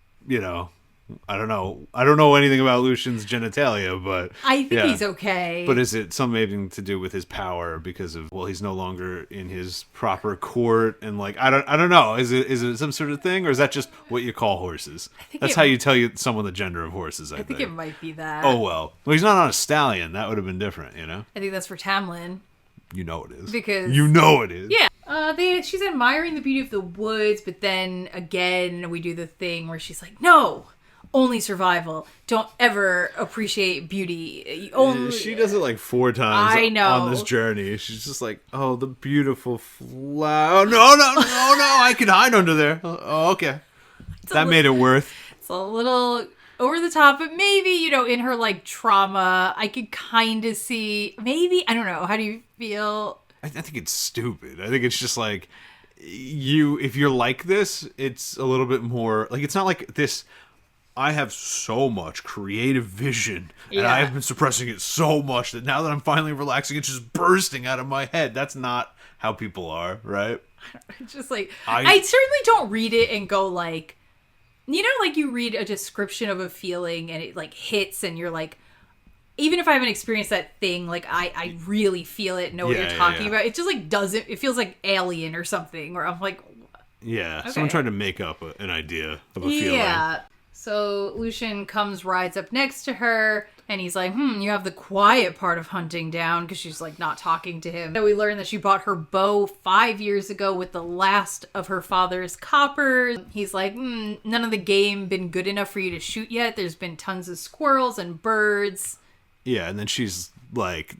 S1: I don't know anything about Lucien's genitalia, but
S2: I think he's okay.
S1: But is it something to do with his power because of he's no longer in his proper court and like I don't know. Is it some sort of thing, or is that just what you call horses? That's how you tell someone the gender of horses. I think
S2: it might be that.
S1: Oh well, he's not on a stallion. That would have been different, you know.
S2: I think that's for Tamlin.
S1: You know it is.
S2: Because
S1: you know it is.
S2: Yeah. She's admiring the beauty of the woods, but then again we do the thing where she's like, no. Only survival. Don't ever appreciate beauty.
S1: She does it like 4 times on this journey. She's just like, oh, the beautiful flower. No, I can hide under there. Oh, okay. That made it worth.
S2: It's a little over the top, but maybe, in her like trauma, I could kind of see, maybe, I don't know. How do you feel?
S1: I think it's stupid. I think it's just like, if you're like this, it's a little bit more, like, it's not like this... I have so much creative vision, and I have been suppressing it so much that now that I'm finally relaxing, it's just bursting out of my head. That's not how people are, right?
S2: Just like, I certainly don't read it and go like, like you read a description of a feeling and it like hits and you're like, even if I haven't experienced that thing, like I really feel it, know what you're talking about. It just like doesn't, it feels like Alien or something, where I'm like,
S1: yeah, someone tried to make up an idea of a feeling.
S2: Yeah. So Lucien rides up next to her, and he's like, you have the quiet part of hunting down, because she's like not talking to him. So we learn that she bought her bow 5 years ago with the last of her father's coppers. He's like, none of the game been good enough for you to shoot yet. There's been tons of squirrels and birds.
S1: Yeah, and then she's like,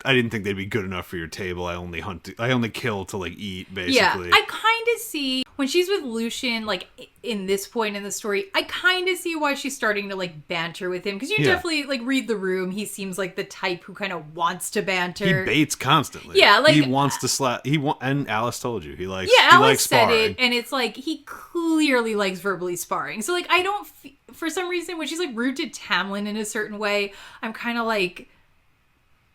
S1: I didn't think they'd be good enough for your table. I only kill to like eat, basically.
S2: Yeah, I kind of see when she's with Lucien, like in this point in the story, I kind of see why she's starting to like banter with him, because you definitely like read the room. He seems like the type who kind of wants to banter.
S1: He baits constantly.
S2: Yeah, like
S1: he wants to slap. And Alice told you he likes.
S2: Yeah, Alice
S1: said
S2: sparring. It, and it's like he clearly likes verbally sparring. So like I don't, for some reason, when she's like rude to Tamlin in a certain way, I'm kind of like.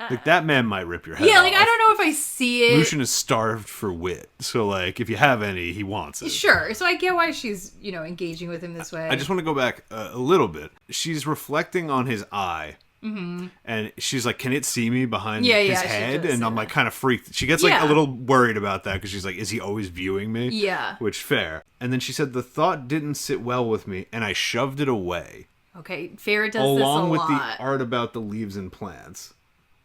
S1: Like, that man might rip your head off.
S2: Yeah, like, I don't know if I see it.
S1: Lucien is starved for wit. So, like, if you have any, he wants it.
S2: Sure. So I get why she's, engaging with him this way.
S1: I just want to go back a little bit. She's reflecting on his eye. Mm-hmm. And she's like, can it see me behind his head? And I'm, like, kind of freaked. She gets, like, a little worried about that, because she's like, is he always viewing me?
S2: Yeah.
S1: Which, fair. And then she said, the thought didn't sit well with me, and I shoved it away.
S2: Okay, Feyre does this a lot.
S1: Along with the art about the leaves and plants.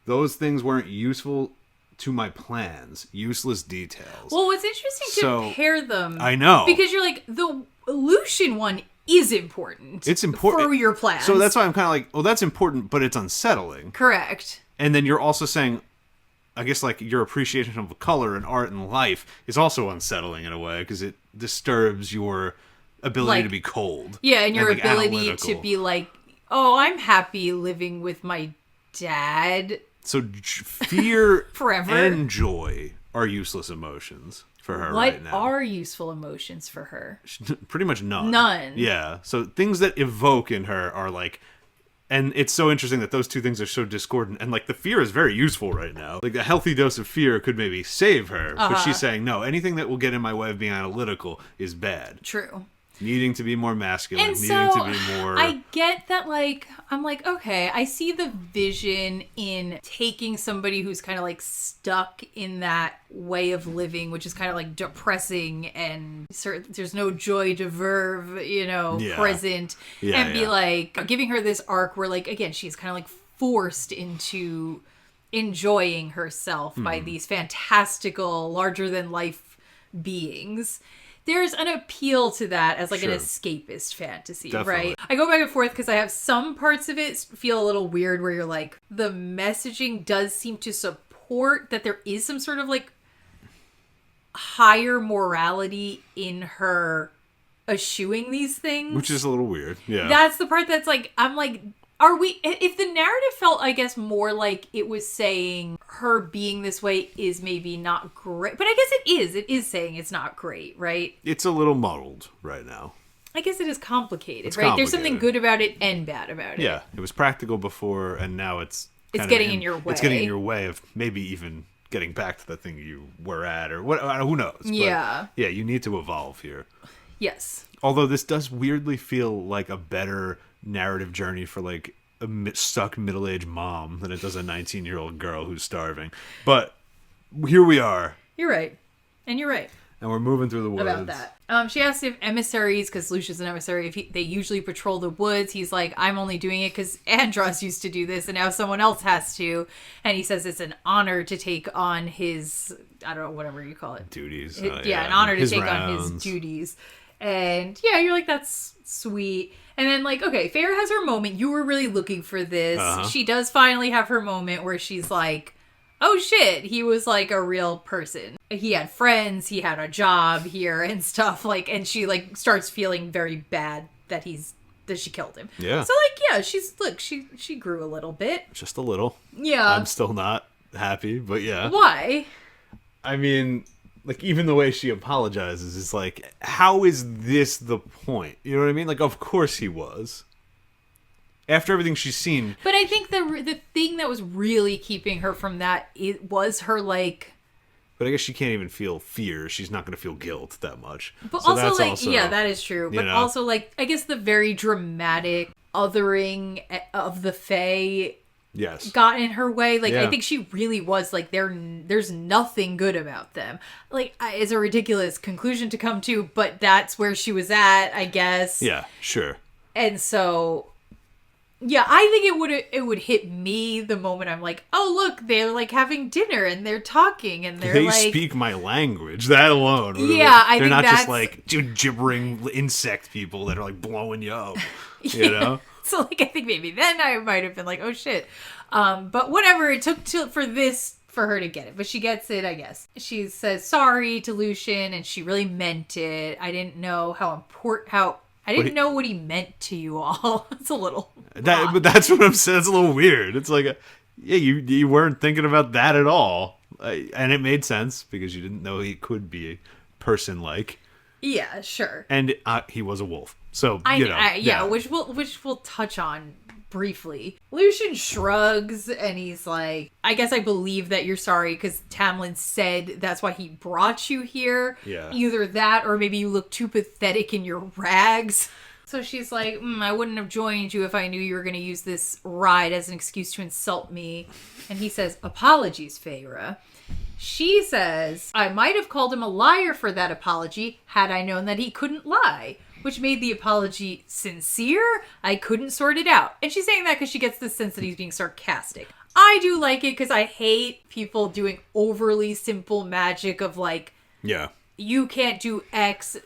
S1: Those things weren't useful to my plans. Useless details.
S2: Well, what's interesting to pair them.
S1: I know.
S2: Because you're like, the Lucien one is important.
S1: It's important.
S2: For your plans.
S1: So that's why I'm kind of like, well, that's important, but it's unsettling.
S2: Correct.
S1: And then you're also saying, I guess, like, your appreciation of color and art and life is also unsettling in a way, because it disturbs your ability to be cold.
S2: Yeah, and your ability to be like, oh, I'm happy living with my dad.
S1: So fear
S2: forever
S1: and joy are useless emotions for her right now.
S2: What are useful emotions for her?
S1: Pretty much none.
S2: None.
S1: Yeah. So things that evoke in her are like, and it's so interesting that those two things are so discordant. And like the fear is very useful right now. Like a healthy dose of fear could maybe save her. But she's saying, no, anything that will get in my way of being analytical is bad.
S2: True.
S1: Needing to be more masculine,
S2: and
S1: needing
S2: so,
S1: to be more...
S2: I get that, like, I'm like, okay, I see the vision in taking somebody who's kind of, like, stuck in that way of living, which is kind of, like, depressing, and there's no joy de verve, present, and be, like, giving her this arc where, like, again, she's kind of, like, forced into enjoying herself by these fantastical, larger-than-life beings. there's an appeal to that as like an escapist fantasy, right? I go back and forth because I have some parts of it feel a little weird where you're like, the messaging does seem to support that there is some sort of like higher morality in her eschewing these things.
S1: Which is a little weird. Yeah.
S2: That's the part that's like, I'm like, are we, if the narrative felt, I guess, more like it was saying her being this way is maybe not great, but I guess it is saying it's not great, right?
S1: It's a little muddled right now.
S2: I guess it is complicated, right? There's something good about it and bad about it.
S1: Yeah, it was practical before, and now it's
S2: getting in your way.
S1: It's getting in your way of maybe even getting back to the thing you were at, or what? Who knows?
S2: Yeah.
S1: But yeah, you need to evolve here.
S2: Yes.
S1: Although this does weirdly feel like a better narrative journey for like a stuck middle-aged mom than it does a 19-year-old girl who's starving. But here we are.
S2: You're right. And you're right.
S1: And we're moving through the woods.
S2: About that. She asks if emissaries, because Lucia's an emissary, if they usually patrol the woods. He's like, I'm only doing it because Andros used to do this and now someone else has to. And he says it's an honor to take on his, I don't know, whatever you call it.
S1: Duties.
S2: An honor to take on his duties. And yeah, you're like, that's sweet. And then like, okay, Feyre has her moment. You were really looking for this. Uh-huh. She does finally have her moment where she's like, oh shit, he was like a real person. He had friends, he had a job here and stuff, like, and she like starts feeling very bad that she killed him.
S1: Yeah.
S2: So like, yeah, she grew a little bit.
S1: Just a little.
S2: Yeah.
S1: I'm still not happy, but yeah.
S2: Why?
S1: I mean, like, even the way she apologizes is like, how is this the point? You know what I mean? Like, of course he was. After everything she's seen.
S2: But I think the thing that was really keeping her from that, it was her, like...
S1: But I guess she can't even feel fear. She's not going to feel guilt that much.
S2: But so also, like, yeah, that is true. But also, like, I guess the very dramatic othering of the Fae...
S1: Yes.
S2: Got in her way. Like, I think she really was like, there's nothing good about them. Like, it's a ridiculous conclusion to come to, but that's where she was at, I guess.
S1: Yeah, sure.
S2: And so, yeah, I think it would hit me the moment I'm like, oh, look, they're like having dinner and they're talking and
S1: they
S2: like...
S1: speak my language. That alone.
S2: Yeah, I think
S1: they're not just like gibbering insect people that are like blowing you up, you know?
S2: So, like, I think maybe then I might have been like, oh, shit. But whatever, it took for her to get it. But she gets it, I guess. She says sorry to Lucien, and she really meant it. I didn't know I didn't know what he meant to you all. It's a little...
S1: But that's what I'm saying. It's a little weird. It's like, yeah, you weren't thinking about that at all. And it made sense, because you didn't know he could be person-like.
S2: Yeah, sure.
S1: And he was a wolf. So,
S2: which we'll touch on briefly. Lucien shrugs and he's like, I guess I believe that you're sorry because Tamlin said that's why he brought you here.
S1: Yeah.
S2: Either that or maybe you look too pathetic in your rags. So she's like, I wouldn't have joined you if I knew you were going to use this ride as an excuse to insult me. And he says, apologies, Feyre. She says, I might have called him a liar for that apology had I known that he couldn't lie, which made the apology sincere. I couldn't sort it out. And she's saying that because she gets the sense that he's being sarcastic. I do like it because I hate people doing overly simple magic of like,
S1: yeah,
S2: you can't do X,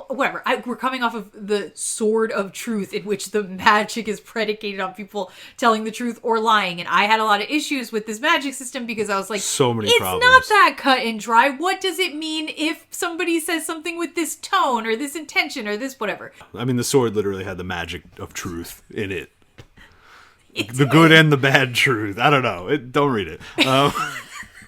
S2: whatever. We're coming off of the Sword of Truth in which the magic is predicated on people telling the truth or lying. And I had a lot of issues with this magic system because I was like,
S1: so many problems.
S2: It's not that cut and dry. What does it mean if somebody says something with this tone or this intention or this whatever?
S1: I mean, the sword literally had the magic of truth in it. The good and the bad truth. I don't know. Don't read it.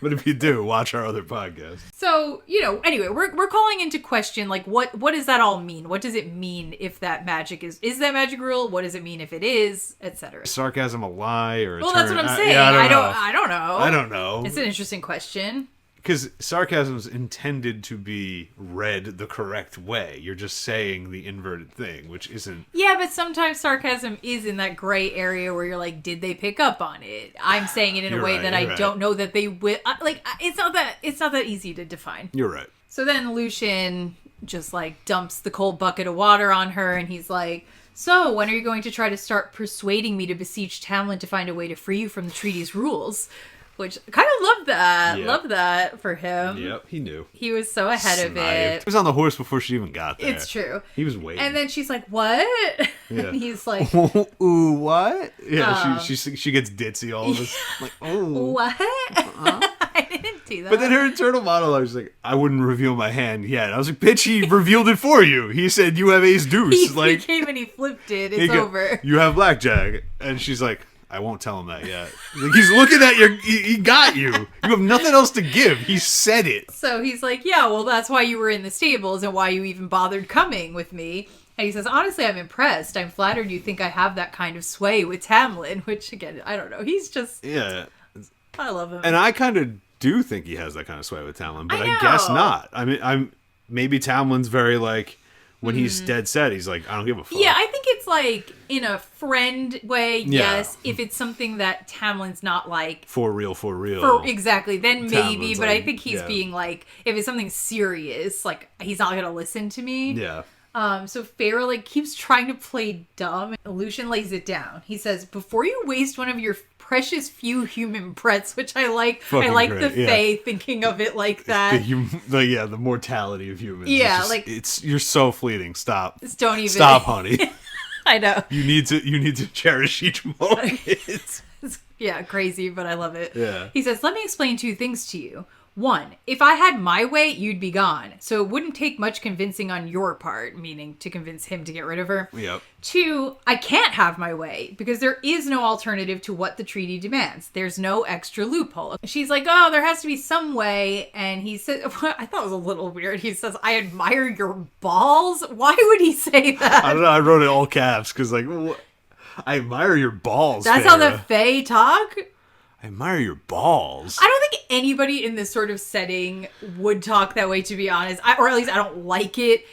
S1: But if you do, watch our other podcast.
S2: So, anyway, we're calling into question, like, what does that all mean? What does it mean if that magic is that magic real? What does it mean if it is, etc.?
S1: Sarcasm a lie or
S2: that's what I'm saying. I don't know. It's an interesting question.
S1: Because sarcasm's intended to be read the correct way. You're just saying the inverted thing, which isn't...
S2: Yeah, but sometimes sarcasm is in that gray area where you're like, did they pick up on it? I'm saying it in a way that I don't know that they will... it's not that easy to define.
S1: You're right.
S2: So then Lucien just, like, dumps the cold bucket of water on her, and he's like... So, when are you going to try to start persuading me to besiege Tamlin to find a way to free you from the treaty's rules? which I kind of love that.
S1: Yeah.
S2: Love that for him.
S1: Yep, he knew.
S2: He was so ahead of it.
S1: He was on the horse before she even got there.
S2: It's true.
S1: He was waiting.
S2: And then she's like, what?
S1: Yeah.
S2: And he's like,
S1: ooh, what? Yeah, she gets ditzy all of this. Like, oh.
S2: What? I didn't do that.
S1: But then her internal monologue was like, I wouldn't reveal my hand yet. I was like, bitch, he revealed it for you. He said, you have ace deuce.
S2: He came and he flipped it. It's over.
S1: You have blackjack. And she's like, I won't tell him that yet. Like, he's looking at he got you. You have nothing else to give. He said it.
S2: So he's like, yeah, well, that's why you were in the stables and why you even bothered coming with me. And he says, honestly, I'm impressed. I'm flattered you think I have that kind of sway with Tamlin, which, again, I don't know. He's just...
S1: Yeah.
S2: I love him.
S1: And I kind of do think he has that kind of sway with Tamlin, but I guess not. I mean, maybe Tamlin's very, like, when he's dead set, he's like, I don't give a fuck.
S2: Yeah, I think it's, like, in a friend way, yes. If it's something that Tamlin's not, like...
S1: For real.
S2: Exactly. Then maybe,
S1: Tamlin's
S2: but
S1: like,
S2: I think he's being, like, if it's something serious, like, he's not going to listen to me.
S1: Yeah.
S2: So Feyre, like, keeps trying to play dumb. Lucien lays it down. He says, before you waste one of your precious few human breaths, which I like.
S1: Fucking
S2: I like
S1: great,
S2: the Fae thinking of it like that.
S1: The mortality of humans.
S2: Yeah,
S1: you're so fleeting. Stop.
S2: Don't even.
S1: Stop, honey.
S2: I know.
S1: You need to cherish each moment.
S2: It's crazy, but I love it.
S1: Yeah.
S2: He says, let me explain two things to you. One, if I had my way, you'd be gone. So it wouldn't take much convincing on your part, meaning to convince him to get rid of her.
S1: Yep.
S2: Two, I can't have my way because there is no alternative to what the treaty demands. There's no extra loophole. She's like, oh, there has to be some way. And he said, I thought it was a little weird. He says, I admire your balls. Why would he say that?
S1: I don't know. I wrote it all caps because, like, I admire your balls.
S2: That's
S1: Feyre.
S2: how the Fae talk?
S1: I admire your balls.
S2: I don't think anybody in this sort of setting would talk that way, to be honest. Or at least I don't like it.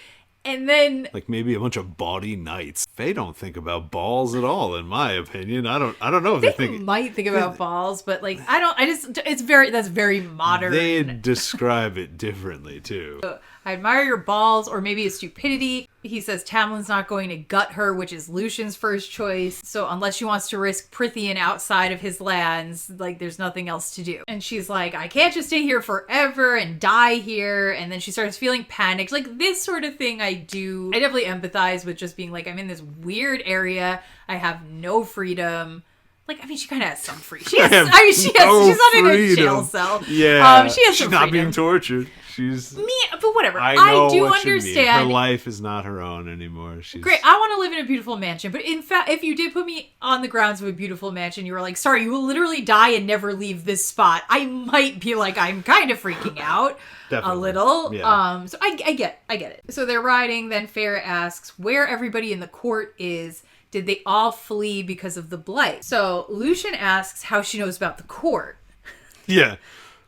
S2: And then...
S1: Like maybe a bunch of bawdy knights. They don't think about balls at all, in my opinion. I don't know if they think...
S2: might think about balls, but like, that's very modern.
S1: They describe it differently, too.
S2: I admire your balls, or maybe it's stupidity. He says Tamlin's not going to gut her, which is Lucien's first choice. So unless she wants to risk Prythian outside of his lands, like, there's nothing else to do. And she's like, I can't just stay here forever and die here. And then she starts feeling panicked. Like, this sort of thing I definitely empathize with, just being like, I'm in this weird area. I have no freedom. Like, I mean, she kind of has some freedom. She's not in a jail cell.
S1: Yeah.
S2: She's
S1: not being tortured.
S2: But whatever.
S1: I
S2: do understand.
S1: Her life is not her own anymore.
S2: Great. I want to live in a beautiful mansion. But in fact, if you did put me on the grounds of a beautiful mansion, you were like, sorry, you will literally die and never leave this spot. I might be like, I'm kind of freaking out.
S1: Definitely.
S2: A little.
S1: Yeah.
S2: So I get it. So they're riding. Then Feyre asks where everybody in the court is. Did they all flee because of the blight? So Lucien asks how she knows about the court.
S1: Yeah.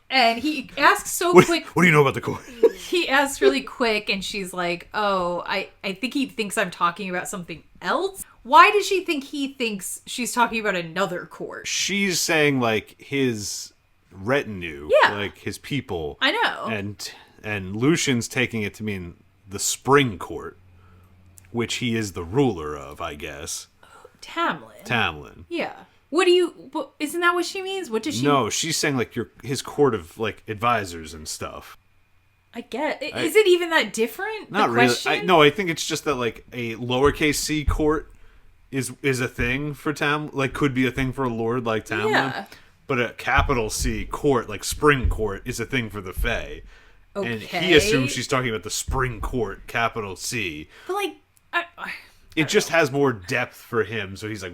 S2: And he asks quick.
S1: What do you know about the court?
S2: He asks really quick, and she's like, oh, I think he thinks I'm talking about something else. Why does she think he thinks she's talking about another court?
S1: She's saying, like, his retinue.
S2: Yeah.
S1: Like, his people.
S2: I know.
S1: And Lucien's taking it to mean the spring court, which he is the ruler of, I guess. Tamlin. Yeah.
S2: Isn't that what she means? What does she...
S1: No, she's saying, like, his court of, like, advisors and stuff.
S2: I get it. Is it even that different?
S1: Not really. I think it's just that, like, a lowercase c court is a thing for like, could be a thing for a lord like Tamlin. Yeah. But a capital C court, like Spring Court, is a thing for the Fae. Okay. And he assumes she's talking about the Spring Court, capital C.
S2: But, like...
S1: It just has more depth for him, so he's like,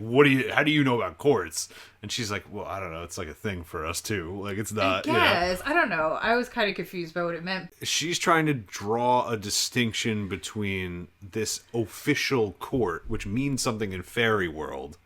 S1: how do you know about courts? And she's like, well, I don't know, it's like a thing for us too. Like, it's not,
S2: I guess. I don't know. I was kind of confused by what it meant.
S1: She's trying to draw a distinction between this official court, which means something in fairy world,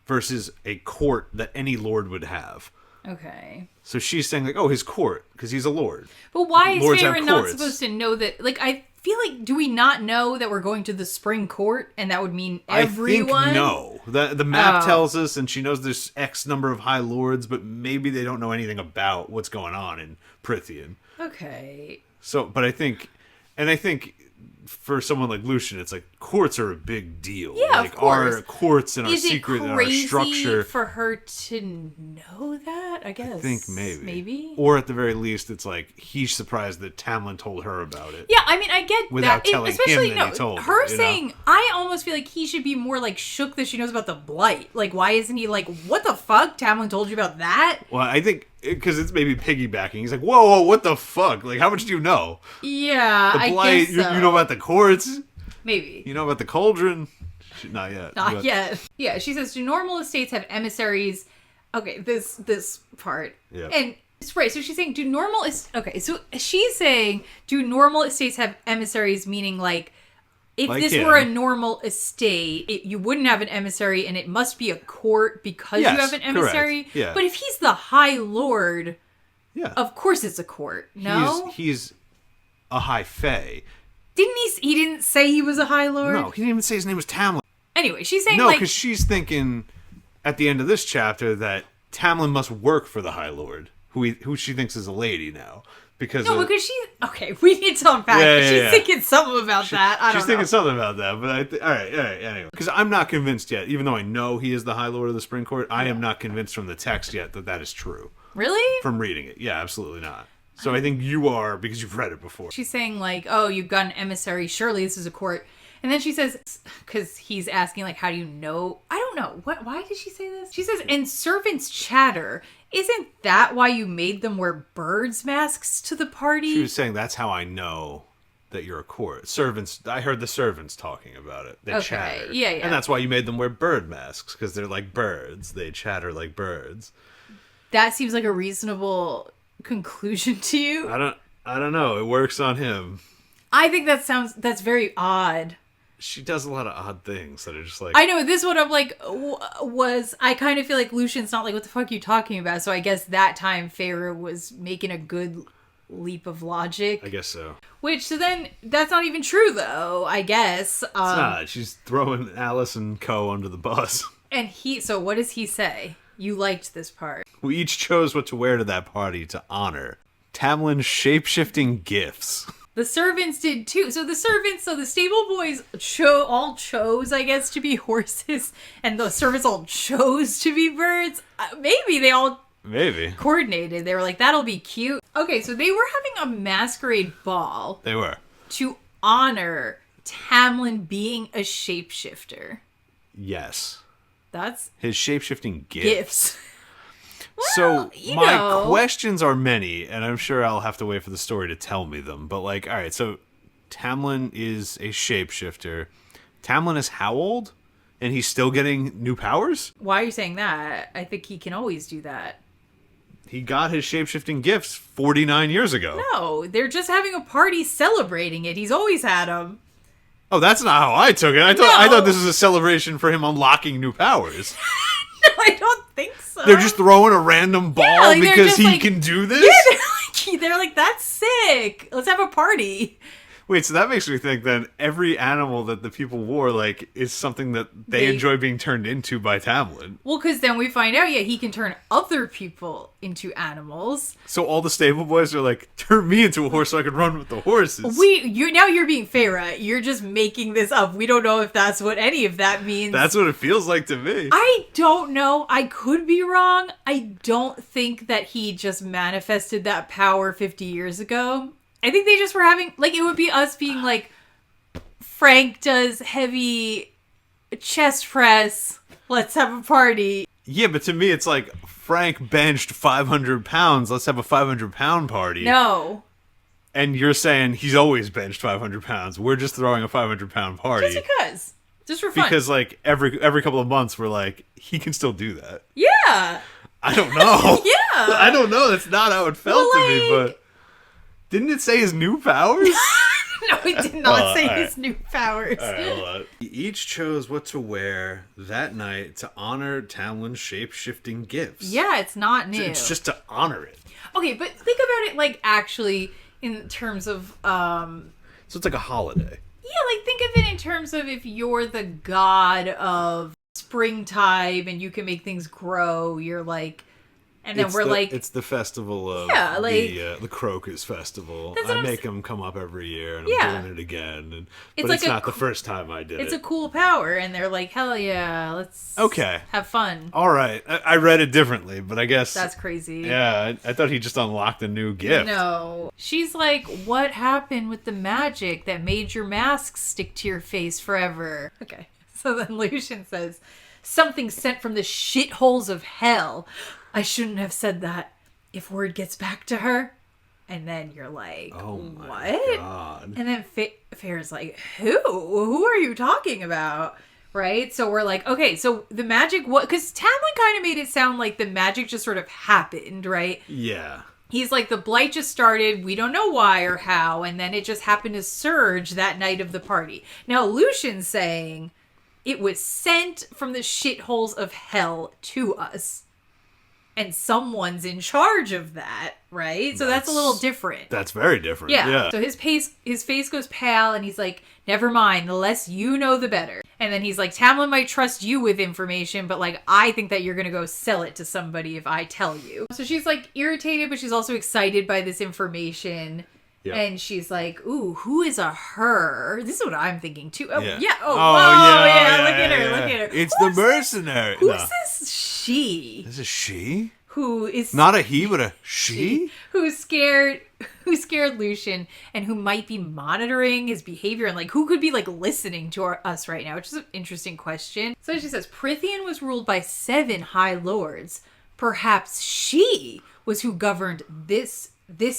S1: versus a court that any lord would have.
S2: Okay.
S1: So she's saying, like, oh, his court, because he's a lord.
S2: But why is Feyre not supposed to know that? Like, I feel like, do we not know that we're going to the Spring Court, and that would mean everyone?
S1: I think no. The map tells us, and she knows there's X number of high lords, but maybe they don't know anything about what's going on in Prythian.
S2: Okay.
S1: So, but I think for someone like Lucien, it's like courts are a big deal.
S2: Yeah,
S1: like
S2: of course.
S1: Our courts and our
S2: Is
S1: secret
S2: it
S1: and our
S2: crazy
S1: structure.
S2: for her to know that? I guess.
S1: I think maybe.
S2: Maybe.
S1: Or at the very least, it's like he's surprised that Tamlin told her about it.
S2: Yeah, I mean, I get
S1: without
S2: that.
S1: telling
S2: Especially,
S1: him that he told
S2: her
S1: her,
S2: saying, I almost feel like he should be more like shook that she knows about the blight. Like, why isn't he like, what the fuck? Tamlin told you about that?
S1: Well, I think because it's maybe piggybacking. He's like, whoa, what the fuck? Like, how much do you know?
S2: Yeah,
S1: The blight,
S2: I guess so.
S1: you know about the courts?
S2: Maybe.
S1: You know about the cauldron? Not yet.
S2: Not yet. Yeah, she says, do normal estates have emissaries? Okay, this part.
S1: Yeah.
S2: And it's right, so she's saying, okay, so she's saying, do normal estates have emissaries, meaning like, if
S1: like
S2: this
S1: him.
S2: were a normal estate, you wouldn't have an emissary, and it must be a court because you have an emissary.
S1: Correct. Yeah.
S2: But if he's the High Lord,
S1: Yeah.
S2: of course it's a court. No?
S1: He's a high fae.
S2: Didn't he didn't say he was a High Lord?
S1: No, he didn't even say his name was Tamlin.
S2: Anyway, she's saying
S1: No,
S2: like...
S1: because she's thinking at the end of this chapter that Tamlin must work for the High Lord, who she thinks is a lady now. Because
S2: because she... Okay, we need to unpack it. She's thinking something about that. I don't know.
S1: She's thinking something about that, but all right, anyway. Because I'm not convinced yet, even though I know he is the High Lord of the Spring Court, I am not convinced from the text yet that is true.
S2: Really?
S1: From reading it. Yeah, absolutely not. So I think you are, because you've read it before.
S2: She's saying like, oh, you've got an emissary. Surely this is a court. And then she says, because he's asking like, how do you know? I don't know. Why did she say this? She says, and servants chatter. Isn't that why you made them wear birds' masks to the party?
S1: She was saying that's how I know that you're a court. Servants, I heard the servants talking about it. They chatter.
S2: Yeah.
S1: And that's why you made them wear bird masks, because they're like birds. They chatter like birds.
S2: That seems like a reasonable conclusion to you.
S1: I don't know. It works on him.
S2: I think that's very odd.
S1: She does a lot of odd things that are just like...
S2: I know, this one I'm like, I kind of feel like Lucien's not like, what the fuck are you talking about? So I guess that time Feyre was making a good leap of logic.
S1: I guess so.
S2: So then, that's not even true though, I guess.
S1: It's not. She's throwing Alice and Co. under the bus.
S2: And so what does he say? You liked this part.
S1: We each chose what to wear to that party to honor Tamlin's shape-shifting gifts.
S2: The servants did too. So the stable boys all chose, I guess, to be horses, and the servants all chose to be birds. Maybe they all coordinated. They were like, that'll be cute. Okay, so they were having a masquerade ball.
S1: They were.
S2: To honor Tamlin being a shapeshifter.
S1: Yes.
S2: That's
S1: his shape-shifting gifts.
S2: Well,
S1: so my questions are many, and I'm sure I'll have to wait for the story to tell me them. But like, all right, so Tamlin is a shapeshifter. Tamlin is how old? And he's still getting new powers?
S2: Why are you saying that? I think he can always do that.
S1: He got his shape-shifting gifts 49 years ago.
S2: No, they're just having a party celebrating it. He's always had them.
S1: Oh, that's not how I took it. I thought this was a celebration for him unlocking new powers.
S2: No, I don't think so.
S1: They're just throwing a random ball because he can do this?
S2: Yeah, they're like, that's sick. Let's have a party.
S1: Wait, so that makes me think then every animal that the people wore, like, is something that they enjoy being turned into by Tamlin.
S2: Well, because then we find out, he can turn other people into animals.
S1: So all the stable boys are like, turn me into a horse so I can run with the horses.
S2: Now you're being Feyre. You're just making this up. We don't know if that's what any of that means.
S1: That's what it feels like to me.
S2: I don't know. I could be wrong. I don't think that he just manifested that power 50 years ago. I think they just were having, like, it would be us being like, Frank does heavy chest press. Let's have a party.
S1: Yeah, but to me, it's like, Frank benched 500 pounds. Let's have a 500-pound party.
S2: No.
S1: And you're saying he's always benched 500 pounds. We're just throwing a 500-pound party.
S2: Just because. Just for fun.
S1: Because, like, every couple of months, we're like, he can still do that.
S2: Yeah.
S1: I don't know.
S2: Yeah.
S1: I don't know. That's not how it felt to me, but... Didn't it say his new powers?
S2: No, it did not say his new powers.
S1: All right, hold on. Each chose what to wear that night to honor Tamlin's shape-shifting gifts.
S2: Yeah, it's not new.
S1: It's just to honor it.
S2: Okay, but think about it, like, actually, in terms of...
S1: So it's like a holiday.
S2: Yeah, like, think of it in terms of if you're the god of springtime and you can make things grow, you're like... And then
S1: it's the festival of the Crocus Festival. I make them come up every year, and I'm doing it again. But it's not the first time I did it.
S2: It's a cool power, and they're like, hell yeah, let's have fun.
S1: All right, I read it differently, but I guess
S2: that's crazy.
S1: Yeah, I thought he just unlocked a new gift.
S2: No, she's like, what happened with the magic that made your mask stick to your face forever? Okay, so then Lucien says, something sent from the shitholes of hell. I shouldn't have said that. If word gets back to her. And then you're like,
S1: oh my
S2: what?
S1: God.
S2: And then Feyre's like, who? Who are you talking about? Right? So we're like, okay, so the magic, because Tamlin kind of made it sound like the magic just sort of happened, right?
S1: Yeah.
S2: He's like, the blight just started, we don't know why or how, and then it just happened to surge that night of the party. Now, Lucien's saying it was sent from the shitholes of hell to us. And someone's in charge of that, right? So that's a little different.
S1: That's very different.
S2: Yeah. So his face goes pale, and he's like, never mind, the less you know, the better. And then he's like, Tamlin might trust you with information, but like, I think that you're going to go sell it to somebody if I tell you. So she's like irritated, but she's also excited by this information. Yep. And she's like, ooh, who is a her? This is what I'm thinking too. Oh, yeah. Oh, look at her.
S1: It's the mercenary.
S2: Who's this she?
S1: This is she?
S2: Who is...
S1: Not a he, but a she?
S2: Who scared Lucien and who might be monitoring his behavior and like who could be like listening to us right now, which is an interesting question. So she says, Prythian was ruled by 7 high lords. Perhaps she was who governed this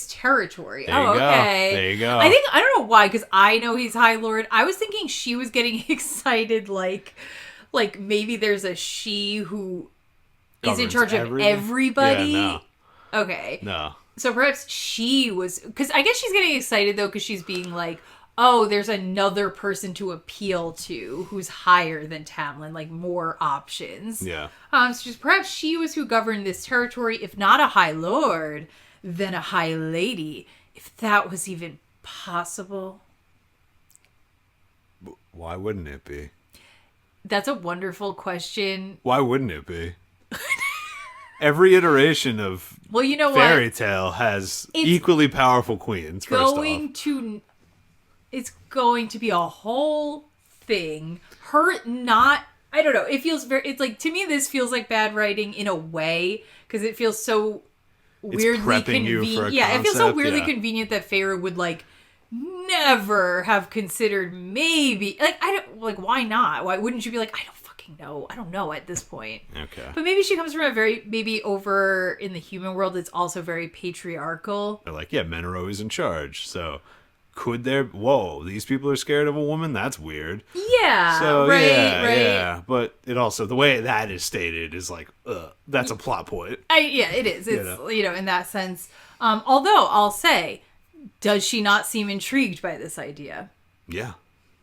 S2: territory.
S1: There you go.
S2: Okay.
S1: There you go.
S2: I don't know why, because I know he's High Lord. I was thinking she was getting excited, like maybe there's a she who is in charge of everybody.
S1: Yeah, no.
S2: Okay.
S1: No.
S2: So perhaps she was, because I guess she's getting excited though, because she's being like, oh, there's another person to appeal to who's higher than Tamlin, like more options.
S1: Yeah.
S2: So perhaps she was who governed this territory, if not a High Lord, then a High Lady, if that was even possible.
S1: Why wouldn't it be?
S2: That's a wonderful question.
S1: Why wouldn't it be? Every iteration of fairy tale has equally powerful queens.
S2: It's going to be a whole thing. I don't know. It feels it's like, to me, this feels like bad writing in a way, because it feels so weirdly convenient. Yeah, it feels so weirdly convenient that Feyre would like never have considered maybe why not? Why wouldn't you be like, I don't fucking know. I don't know at this point.
S1: Okay.
S2: But maybe she comes from maybe over in the human world it's also very patriarchal.
S1: They're like, yeah, men are always in charge. So these people are scared of a woman? That's weird.
S2: Yeah.
S1: So, right. Yeah. But it also, the way that is stated is like, that's a plot point.
S2: It is. It's, in that sense. Although, I'll say, does she not seem intrigued by this idea?
S1: Yeah.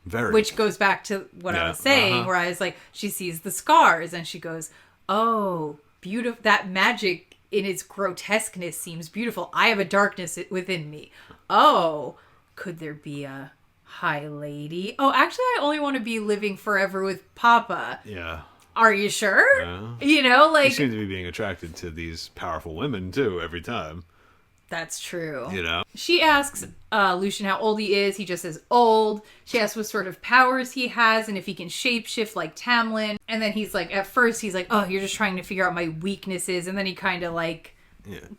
S1: Very.
S2: Which goes back to what I was saying, where I was like, she sees the scars and she goes, oh, beautiful. That magic in its grotesqueness seems beautiful. I have a darkness within me. Oh, could there be a High Lady? Oh, actually, I only want to be living forever with Papa.
S1: Yeah.
S2: Are you sure?
S1: Yeah.
S2: You
S1: seem to be being attracted to these powerful women, too, every time.
S2: That's true.
S1: She
S2: asks Lucien how old he is. He just says old. She asks what sort of powers he has and if he can shapeshift like Tamlin. And then he's like, at first he's like, oh, you're just trying to figure out my weaknesses. And then he kind of like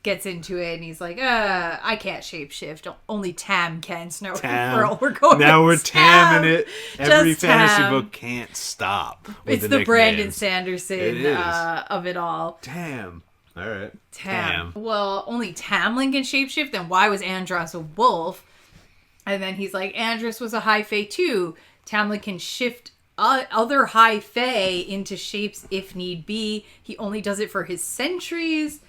S2: gets into it and he's like, I can't shapeshift. Only Tam can. So now we're going
S1: now we're Tam in it. Every fantasy book can't stop.
S2: It's the Brandon Sanderson of it all.
S1: Tam. All right.
S2: Tam. Well, only Tamlin can shapeshift, then why was Andros a wolf? And then he's like, Andros was a high fae too. Tamlin can shift other high fae into shapes if need be. He only does it for his sentries.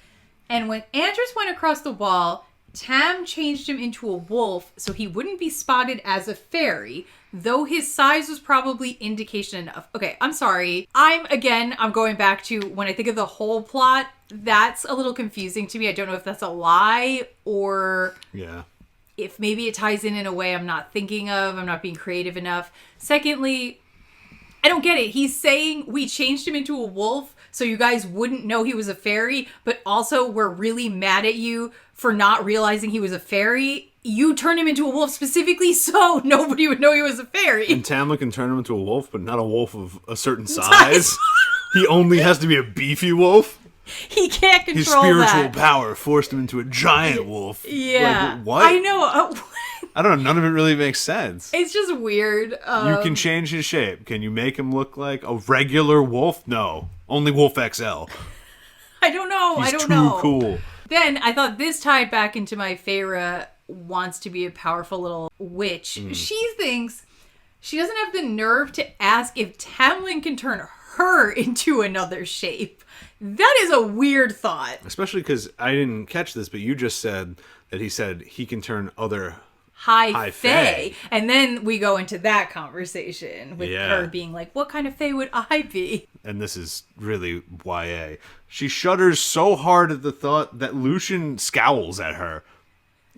S2: And when Andros went across the wall, Tam changed him into a wolf so he wouldn't be spotted as a fairy, though his size was probably indication enough. Okay, I'm sorry. I'm going back to when I think of the whole plot, that's a little confusing to me. I don't know if that's a lie or if maybe it ties in a way I'm not thinking of. I'm not being creative enough. Secondly, I don't get it. He's saying we changed him into a wolf so you guys wouldn't know he was a fairy, but also we're really mad at you for not realizing he was a fairy. You turned him into a wolf specifically so nobody would know he was a fairy.
S1: And Tamlin can turn him into a wolf, but not a wolf of a certain size. He only has to be a beefy wolf.
S2: He can't control
S1: His spiritual
S2: that.
S1: power forced him into a giant wolf.
S2: Yeah.
S1: Like, what?
S2: I know.
S1: I don't know. None of it really makes sense.
S2: It's just weird.
S1: You can change his shape. Can you make him look like a regular wolf? No. Only Wolf XL.
S2: I don't know.
S1: He's
S2: I don't
S1: too
S2: know.
S1: cool.
S2: Then I thought this tied back into my Feyre wants to be a powerful little witch. She thinks she doesn't have the nerve to ask if Tamlin can turn her into another shape. That is a weird thought.
S1: Especially because I didn't catch this, but you just said that he said he can turn other
S2: High fae. And then we go into that conversation with her being like, what kind of fae would I be?
S1: And this is really YA. She shudders so hard at the thought that Lucien scowls at her.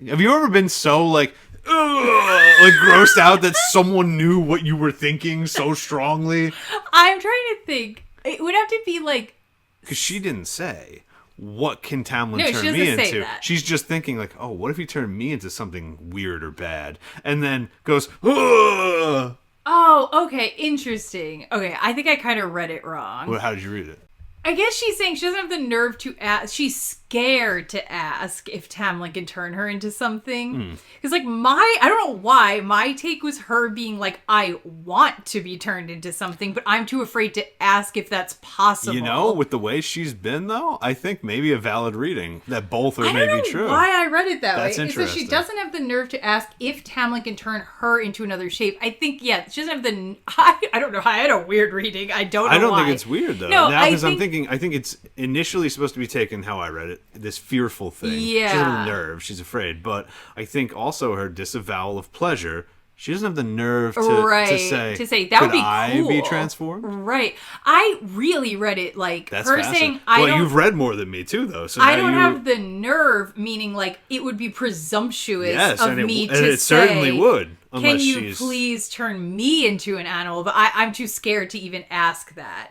S1: Have you ever been so like grossed out that someone knew what you were thinking so strongly?
S2: I'm trying to think. It would have to be like...
S1: Because she didn't say, what can Tamlin
S2: No,
S1: turn
S2: she
S1: me
S2: doesn't say
S1: into?
S2: that.
S1: She's just thinking like, oh, what if he turned me into something weird or bad? And then goes, ugh!
S2: Oh, okay, interesting. Okay, I think I kind of read it wrong.
S1: Well, how did you read it?
S2: I guess she's saying she doesn't have the nerve to ask. She's scared to ask if Tamlin can turn her into something. Because, like, I don't know why, my take was her being like, I want to be turned into something, but I'm too afraid to ask if that's possible.
S1: You know, with the way she's been, though, I think maybe a valid reading that both are
S2: I
S1: maybe
S2: don't know
S1: true.
S2: why I read it that
S1: That's
S2: way. It says
S1: interesting.
S2: she doesn't have the nerve to ask if Tamlin can turn her into another shape. I think, yeah, she doesn't have the... I don't know. I had a weird reading. I don't know why.
S1: think it's weird, though.
S2: No,
S1: now, because I'm thinking, I think it's initially supposed to be taken how I read it, this fearful thing.
S2: Yeah.
S1: She doesn't have the nerve. She's afraid. But I think also her disavowal of pleasure, she doesn't have the nerve to say that would be cool. I be transformed?
S2: Right. I really read it like
S1: That's
S2: her saying,
S1: you've read more than me, too, though. So
S2: I don't have the nerve, meaning like it would be presumptuous of me to say.
S1: It certainly would.
S2: Can you please turn me into an animal? But I'm too scared to even ask that.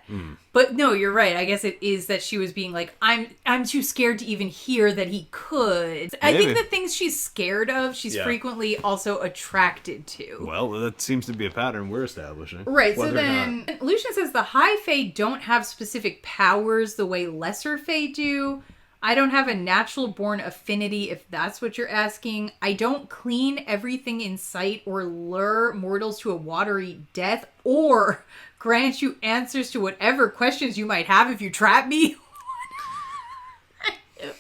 S2: But no, you're right. I guess it is that she was being like, I'm too scared to even hear that he could. Maybe. I think the things she's scared of, she's frequently also attracted to.
S1: Well, that seems to be a pattern we're establishing.
S2: Right. So then Lucien says the high fae don't have specific powers the way lesser fae do. I don't have a natural born affinity, if that's what you're asking. I don't clean everything in sight or lure mortals to a watery death or grant you answers to whatever questions you might have if you trap me.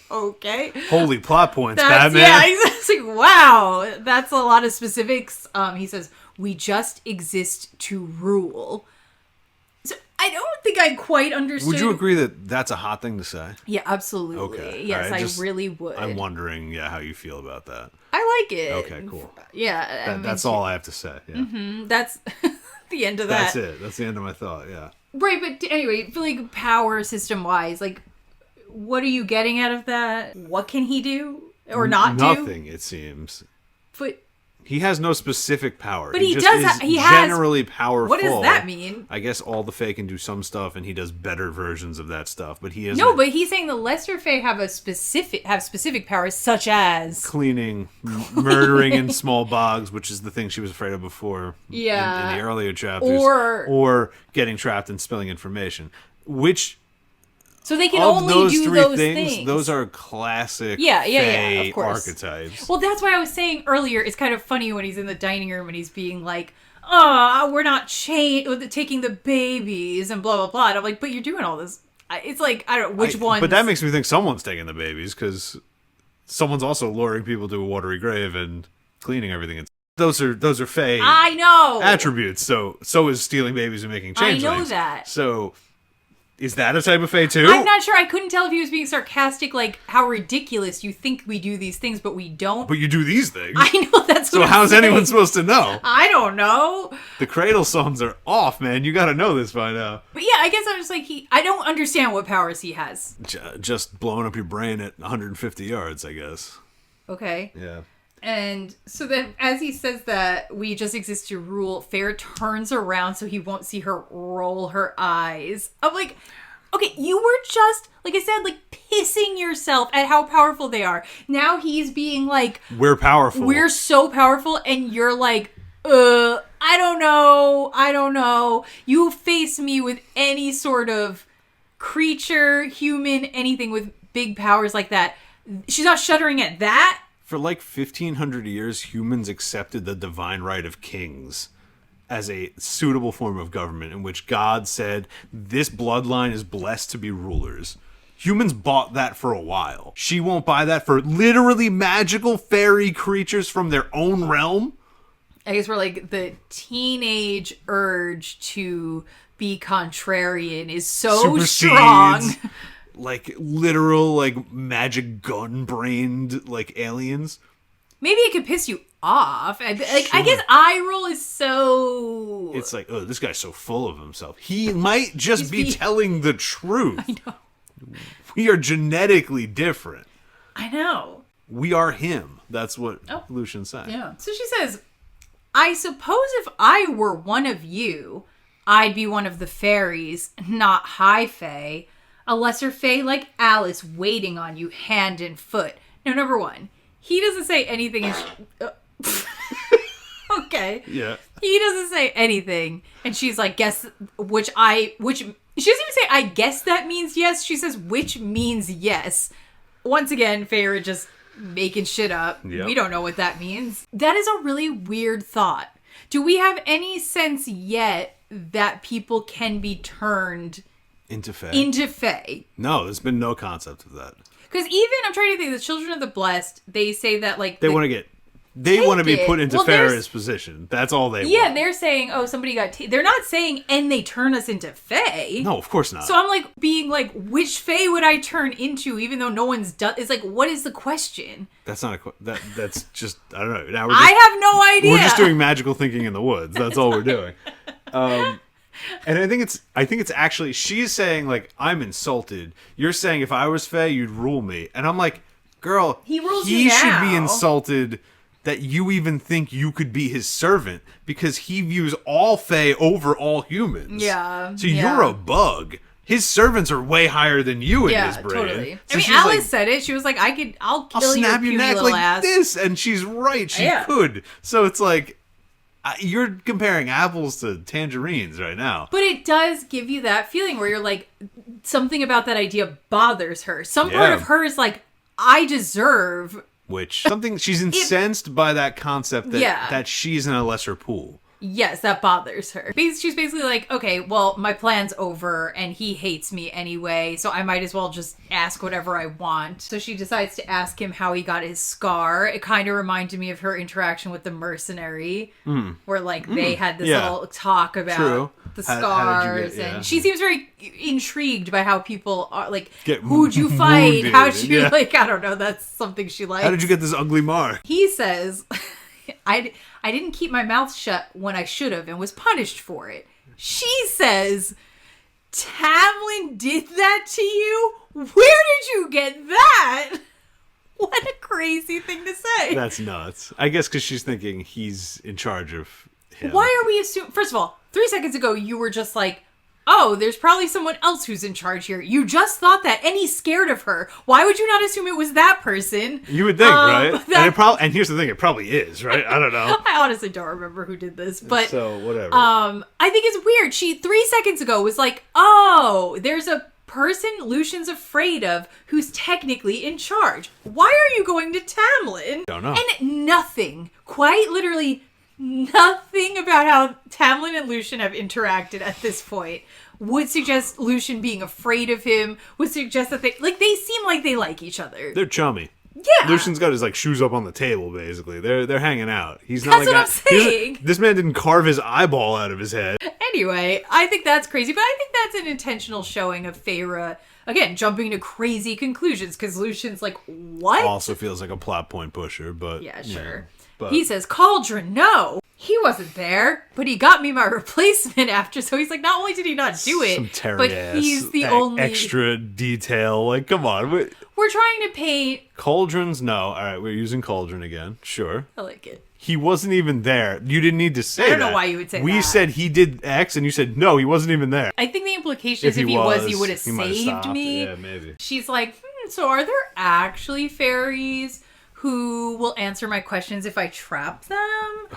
S2: Okay.
S1: Holy plot points, Batman.
S2: Yeah, he's like, wow, that's a lot of specifics. He says, we just exist to rule. I don't think I quite understood.
S1: Would you agree that that's a hot thing to say?
S2: Yeah, absolutely.
S1: Okay.
S2: Yes, right. I really would.
S1: I'm wondering, how you feel about that.
S2: I like it.
S1: Okay, cool.
S2: Yeah.
S1: That's all I have to say. Yeah.
S2: Mm-hmm. That's the end of that.
S1: That's it. That's the end of my thought, yeah.
S2: Right, but anyway, like power system-wise, like, what are you getting out of that? What can he do? Or not do?
S1: Nothing, it seems.
S2: But...
S1: He has no specific power.
S2: But he
S1: just
S2: does.
S1: He generally powerful.
S2: What does that mean?
S1: I guess all the Fae can do some stuff, and he does better versions of that stuff. But he is
S2: but he's saying the lesser Fae have specific powers, such as
S1: cleaning, murdering in small bogs, which is the thing she was afraid of before.
S2: Yeah,
S1: in the earlier chapters, or getting trapped and spilling information, which.
S2: So they can only do those things.
S1: Those are classic
S2: of course.
S1: Archetypes.
S2: Well, that's why I was saying earlier, it's kind of funny when he's in the dining room and he's being like, oh, we're not taking the babies and blah, blah, blah. And I'm like, but you're doing all this. It's like, I don't know, which one.
S1: But that makes me think someone's taking the babies because someone's also luring people to a watery grave and cleaning everything. Those are Fae
S2: I know.
S1: attributes. So is stealing babies and making changelings.
S2: I know that.
S1: So... Is that a type of Fae too?
S2: I'm not sure. I couldn't tell if he was being sarcastic, like how ridiculous you think we do these things, but we don't.
S1: But you do these things.
S2: I know that's.
S1: So how's anyone supposed to know?
S2: I don't know.
S1: The cradle songs are off, man. You got to know this by now.
S2: But yeah, I guess I'm just like I don't understand what powers he has.
S1: Just blowing up your brain at 150 yards, I guess.
S2: Okay.
S1: Yeah.
S2: And so then, as he says that we just exist to rule, Feyre turns around so he won't see her roll her eyes. I'm like, Okay, you were just, like I said, like pissing yourself at how powerful they are. Now he's being like,
S1: we're powerful.
S2: We're so powerful, and you're like, I don't know. You face me with any sort of creature, human, anything with big powers like that. She's not shuddering at that.
S1: For like 1,500 years, humans accepted the divine right of kings as a suitable form of government in which God said, this bloodline is blessed to be rulers. Humans bought that for a while. She won't buy that for literally magical fairy creatures from their own realm?
S2: I guess we're like, the teenage urge to be contrarian is so
S1: Supersedes,
S2: strong.
S1: Like literal, like magic gun-brained, like aliens.
S2: Maybe it could piss you off. I guess eye roll is so...
S1: It's like, oh, this guy's so full of himself. He might just be telling the truth.
S2: I know.
S1: We are genetically different.
S2: I know.
S1: We are him. That's what Lucien said.
S2: Yeah. So she says, I suppose if I were one of you, I'd be one of the fairies, not high fae. A lesser fae like Alice waiting on you hand and foot. Now, number one, he doesn't say anything. Okay.
S1: Yeah.
S2: He doesn't say anything. And she's like, guess, which she doesn't even say, I guess that means yes. She says, which means yes. Once again, Feyre just making shit up. Yep. We don't know what that means. That is a really weird thought. Do we have any sense yet that people can be turned
S1: into fae?
S2: No,
S1: there's been no concept of that.
S2: Because even, I'm trying to think, the Children of the Blessed, they say that, like...
S1: They want to be put into Feyre's position. That's all they want.
S2: Yeah, they're saying, oh, somebody got... They're not saying, and they turn us into fae.
S1: No, of course not.
S2: So I'm like, being like, which fae would I turn into, even though no one's done... It's like, what is the question?
S1: That's not that's just... I don't know. Now
S2: I have no idea.
S1: We're just doing magical thinking in the woods. That's all we're doing. And I think it's actually, she's saying, like, I'm insulted. You're saying if I was fae, you'd rule me. And I'm like, girl,
S2: he
S1: should be insulted that you even think you could be his servant, because he views all fae over all humans.
S2: Yeah.
S1: So you're a bug. His servants are way higher than you in his brain.
S2: Totally.
S1: So
S2: Alice said it. She was like, I'll kill
S1: snap
S2: your
S1: neck
S2: little
S1: like
S2: ass.
S1: this. And she's right. She could. So it's like, you're comparing apples to tangerines right now.
S2: But it does give you that feeling where you're like, something about that idea bothers her. Some part of her is like, I deserve...
S1: Something, she's incensed by that concept that she's in a lesser pool.
S2: Yes, that bothers her. She's basically like, okay, well, my plan's over and he hates me anyway, so I might as well just ask whatever I want. So she decides to ask him how he got his scar. It kind of reminded me of her interaction with the mercenary, where like they had this little talk about the scars. And she seems very intrigued by how people are, like, who'd you fight?
S1: Wounded.
S2: How'd you, like, I don't know, that's something she likes.
S1: How did you get this ugly mark?
S2: He says... I didn't keep my mouth shut when I should have and was punished for it. She says, Tamlin did that to you? Where did you get that? What a crazy thing to say.
S1: That's nuts. I guess because she's thinking he's in charge of him.
S2: Why are we assuming... First of all, 3 seconds ago, you were just like, oh, there's probably someone else who's in charge here. You just thought that, and he's scared of her. Why would you not assume it was that person?
S1: You would think, right? And here's the thing, it probably is, right? I don't know.
S2: I honestly don't remember who did this, but...
S1: So, whatever.
S2: I think it's weird. She, 3 seconds ago, was like, oh, there's a person Lucien's afraid of who's technically in charge. Why are you going to Tamlin?
S1: Don't know.
S2: And nothing, quite literally nothing about how Tamlin and Lucien have interacted at this point would suggest Lucien being afraid of him, would suggest that they seem like they like each other.
S1: They're chummy.
S2: Yeah.
S1: Lucien's got his like shoes up on the table, basically. They're hanging out. He's not
S2: That's
S1: like
S2: what I'm saying.
S1: This man didn't carve his eyeball out of his head.
S2: Anyway, I think that's crazy, but I think that's an intentional showing of Feyre, again, jumping to crazy conclusions, because Lucien's like, what?
S1: Also feels like a plot point pusher, but...
S2: Yeah, sure.
S1: But...
S2: He says, Cauldron, no! he wasn't there, but he got me my replacement after. So he's like, not only did he not do it, but he's the only
S1: extra detail. Like, come on.
S2: We're trying to paint
S1: Cauldrons? No. All right, we're using cauldron again. Sure.
S2: I like it.
S1: He wasn't even there. You didn't need to say that.
S2: I don't know why you would say that.
S1: We said he did X, and you said, no, he wasn't even there.
S2: I think the implication is if he was, he would have saved me.
S1: Yeah, maybe.
S2: She's like, so are there actually fairies who will answer my questions if I trap them?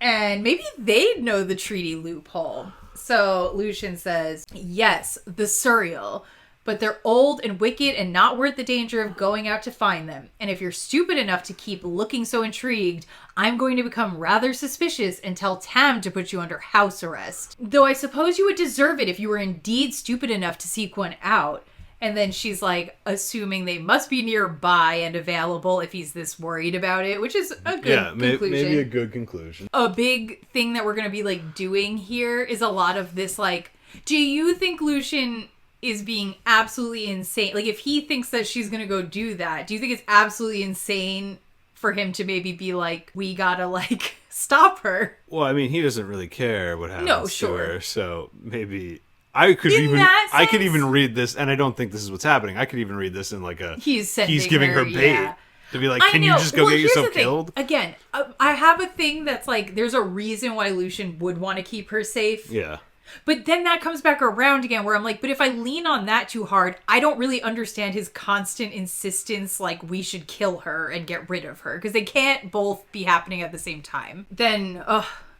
S2: And maybe they'd know the treaty loophole. So Lucien says, yes, the Surreal. But they're old and wicked and not worth the danger of going out to find them. And if you're stupid enough to keep looking so intrigued, I'm going to become rather suspicious and tell Tam to put you under house arrest. Though I suppose you would deserve it if you were indeed stupid enough to seek one out. And then she's like, assuming they must be nearby and available if he's this worried about it, which is a good conclusion.
S1: Maybe a good conclusion.
S2: A big thing that we're going to be like doing here is a lot of this, like, do you think Lucien is being absolutely insane? Like, if he thinks that she's gonna go do that, do you think it's absolutely insane for him to maybe be like, we gotta like stop her?
S1: Well, I mean, he doesn't really care what happens to her, so maybe I could even read this, and I don't think this is what's happening. I could even read this in like a he's giving her bait.
S2: Yeah.
S1: To be like, can you just go get yourself killed?
S2: Again, I have a thing that's like, there's a reason why Lucien would want to keep her safe.
S1: Yeah.
S2: But then that comes back around again where I'm like, but if I lean on that too hard, I don't really understand his constant insistence like we should kill her and get rid of her. Because they can't both be happening at the same time. Then,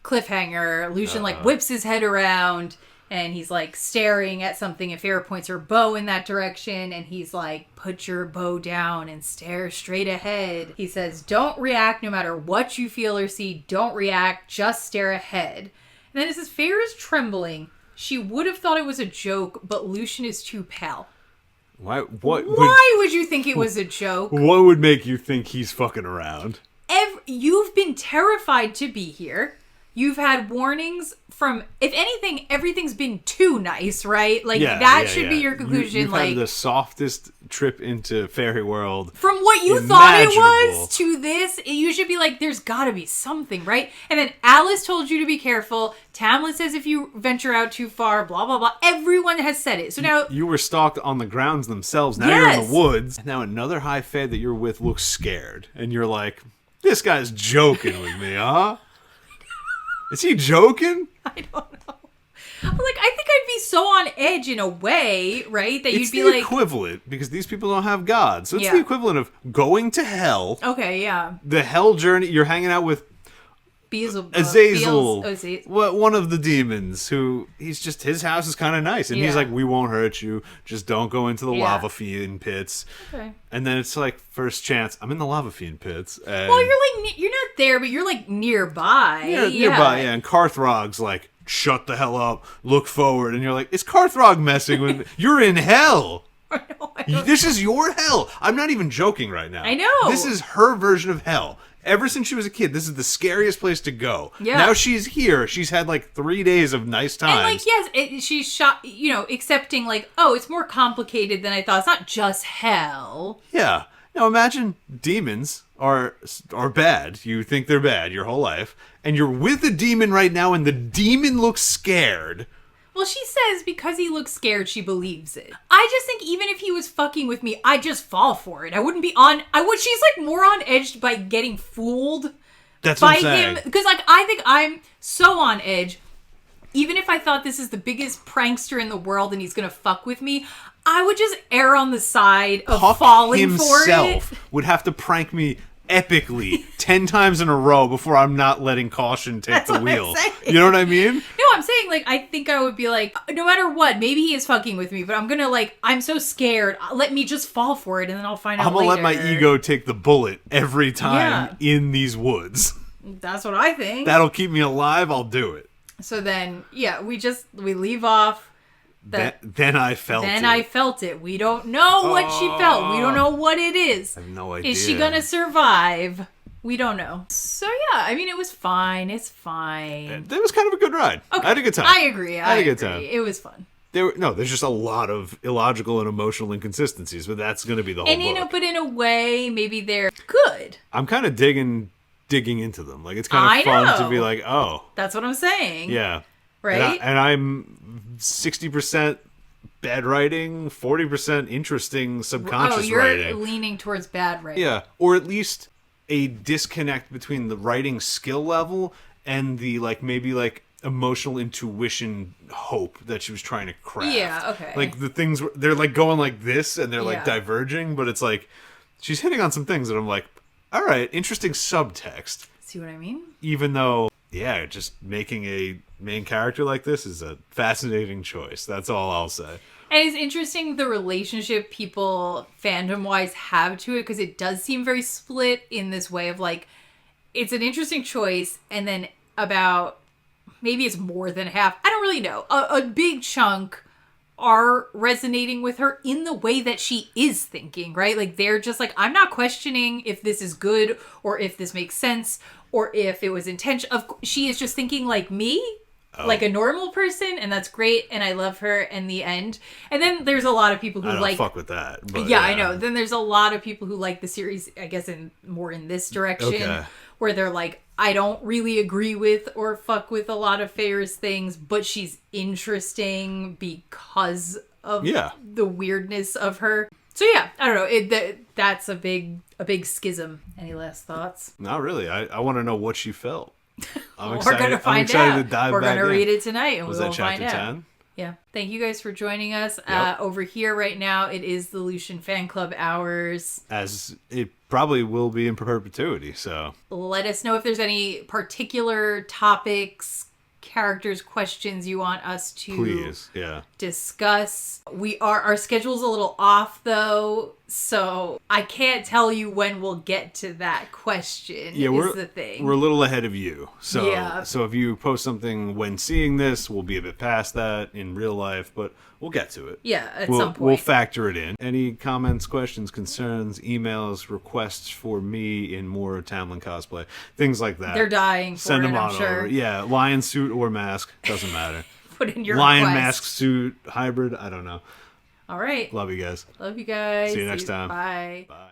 S2: cliffhanger, Lucien like whips his head around and he's like staring at something and Feyre points her bow in that direction and he's like, put your bow down and stare straight ahead. He says, don't react no matter what you feel or see. Don't react, just stare ahead. And then it says, Feyre is trembling. She would have thought it was a joke, but Lucien is too pale.
S1: Why
S2: would you think it was a joke?
S1: What would make you think he's fucking around?
S2: You've been terrified to be here. You've had warnings from, if anything, everything's been too nice, right? Like, that should be your conclusion.
S1: You've had the softest trip into fairy world.
S2: From what you thought it was to this, you should be like, there's gotta be something, right? And then Alice told you to be careful. Tamlin says if you venture out too far, blah, blah, blah. Everyone has said it. So now...
S1: You were stalked on the grounds themselves. Now you're in the woods. Now another high fae that you're with looks scared. And you're like, this guy's joking with me, huh? Is he joking?
S2: I don't know. Like, I think I'd be so on edge in a way, right? That you'd be like...
S1: It's the equivalent, because these people don't have gods. So it's the equivalent of going to hell.
S2: Okay, yeah.
S1: The hell journey, you're hanging out with Azazel, one of the demons, who his house is kind of nice, and he's like, we won't hurt you, just don't go into the lava fiend pits. Okay. And then it's like, first chance, I'm in the lava fiend pits. And
S2: well, you're not there, but you're like nearby.
S1: Nearby, and Carthrog's like, shut the hell up, look forward, and you're like, is Carthrog messing with me? You're in hell. I know, this is your hell. I'm not even joking right now.
S2: I know.
S1: This is her version of hell. Ever since she was a kid, this is the scariest place to go.
S2: Yeah.
S1: Now she's here. She's had like 3 days of nice times.
S2: And like, yes, she's shot, accepting like, oh, it's more complicated than I thought. It's not just hell.
S1: Yeah. Now imagine demons are bad. You think they're bad your whole life. And you're with a demon right now and the demon looks scared.
S2: Well, she says because he looks scared, she believes it. I just think even if he was fucking with me, I'd just fall for it. I wouldn't be on... She's like more on edge by getting fooled.
S1: That's what I'm saying.
S2: Because like, I think I'm so on edge. Even if I thought this is the biggest prankster in the world and he's going to fuck with me, I would just err on the side of falling for it.
S1: Himself would have to prank me epically 10 times in a row before I'm not letting caution take the wheel. You know what I mean?
S2: No, I'm saying like I think I would be like, no matter what, maybe he is fucking with me, but I'm gonna like, I'm so scared. Let me just fall for it and then I'll find out
S1: I'm gonna
S2: later.
S1: let my ego take the bullet every time in these woods.
S2: That's what I think.
S1: That'll keep me alive. I'll do it.
S2: So then, we leave off.
S1: Then I felt
S2: it. We don't know what she felt. We don't know what it is.
S1: I have no idea.
S2: Is she gonna survive? We don't know. So yeah, I mean, it was fine. It's fine.
S1: It was kind of a good ride.
S2: Okay.
S1: I had a good time.
S2: I agree.
S1: I had a good time.
S2: It was fun.
S1: There's just a lot of illogical and emotional inconsistencies, but that's going to be the whole book.
S2: But in a way, maybe they're good.
S1: I'm kind of digging digging into them. Like, it's kind of fun to be like, oh.
S2: That's what I'm saying.
S1: Yeah.
S2: Right?
S1: And I'm 60% bad writing, 40% interesting subconscious writing.
S2: You're leaning towards bad writing.
S1: Yeah. Or at least a disconnect between the writing skill level and the, like, maybe, like, emotional intuition hope that she was trying to craft.
S2: Yeah, okay.
S1: Like, the things, they're, like, going like this, and they're, like, diverging, but it's, like, she's hitting on some things that I'm like, all right, interesting subtext.
S2: See what I mean?
S1: Even though, yeah, just making a main character like this is a fascinating choice. That's all I'll say.
S2: And it's interesting the relationship people fandom-wise have to it, because it does seem very split in this way of, like, it's an interesting choice, and then about, maybe it's more than half, I don't really know, a big chunk are resonating with her in the way that she is thinking, right? Like, they're just like, I'm not questioning if this is good, or if this makes sense, or if it was intentional. She is just thinking like me. Like a normal person, and that's great, and I love her in the end. And then there's a lot of people who
S1: I don't fuck with that. But
S2: yeah, I know. Then there's a lot of people who like the series, I guess, in this direction, where they're like, I don't really agree with or fuck with a lot of Feyre's things, but she's interesting because of the weirdness of her. So yeah, I don't know. That's a big schism. Any last thoughts?
S1: Not really. I want to know what she felt.
S2: We're going to find out. We're going to read it tonight, and we'll find out. Was that chapter 10? Yeah. Thank you guys for joining us. Over here right now, it is the Lucien Fan Club hours.
S1: As it probably will be in perpetuity, so.
S2: Let us know if there's any particular topics, characters, questions you want us to discuss. Our schedule's a little off, though, so I can't tell you when we'll get to that question. Yeah,
S1: we're
S2: the thing.
S1: We're a little ahead of you. So so if you post something when seeing this, we'll be a bit past that in real life, but we'll get to it.
S2: Yeah, at some point.
S1: We'll factor it in. Any comments, questions, concerns, emails, requests for me in more Tamlin cosplay, things like that.
S2: They're dying for
S1: Send
S2: it,
S1: them on
S2: I'm sure.
S1: over. Yeah, lion suit or mask, doesn't matter.
S2: Put in your
S1: lion
S2: request.
S1: Mask suit hybrid, I don't know.
S2: All right.
S1: Love you guys.
S2: Love you guys.
S1: See you next time.
S2: Bye.
S1: Bye.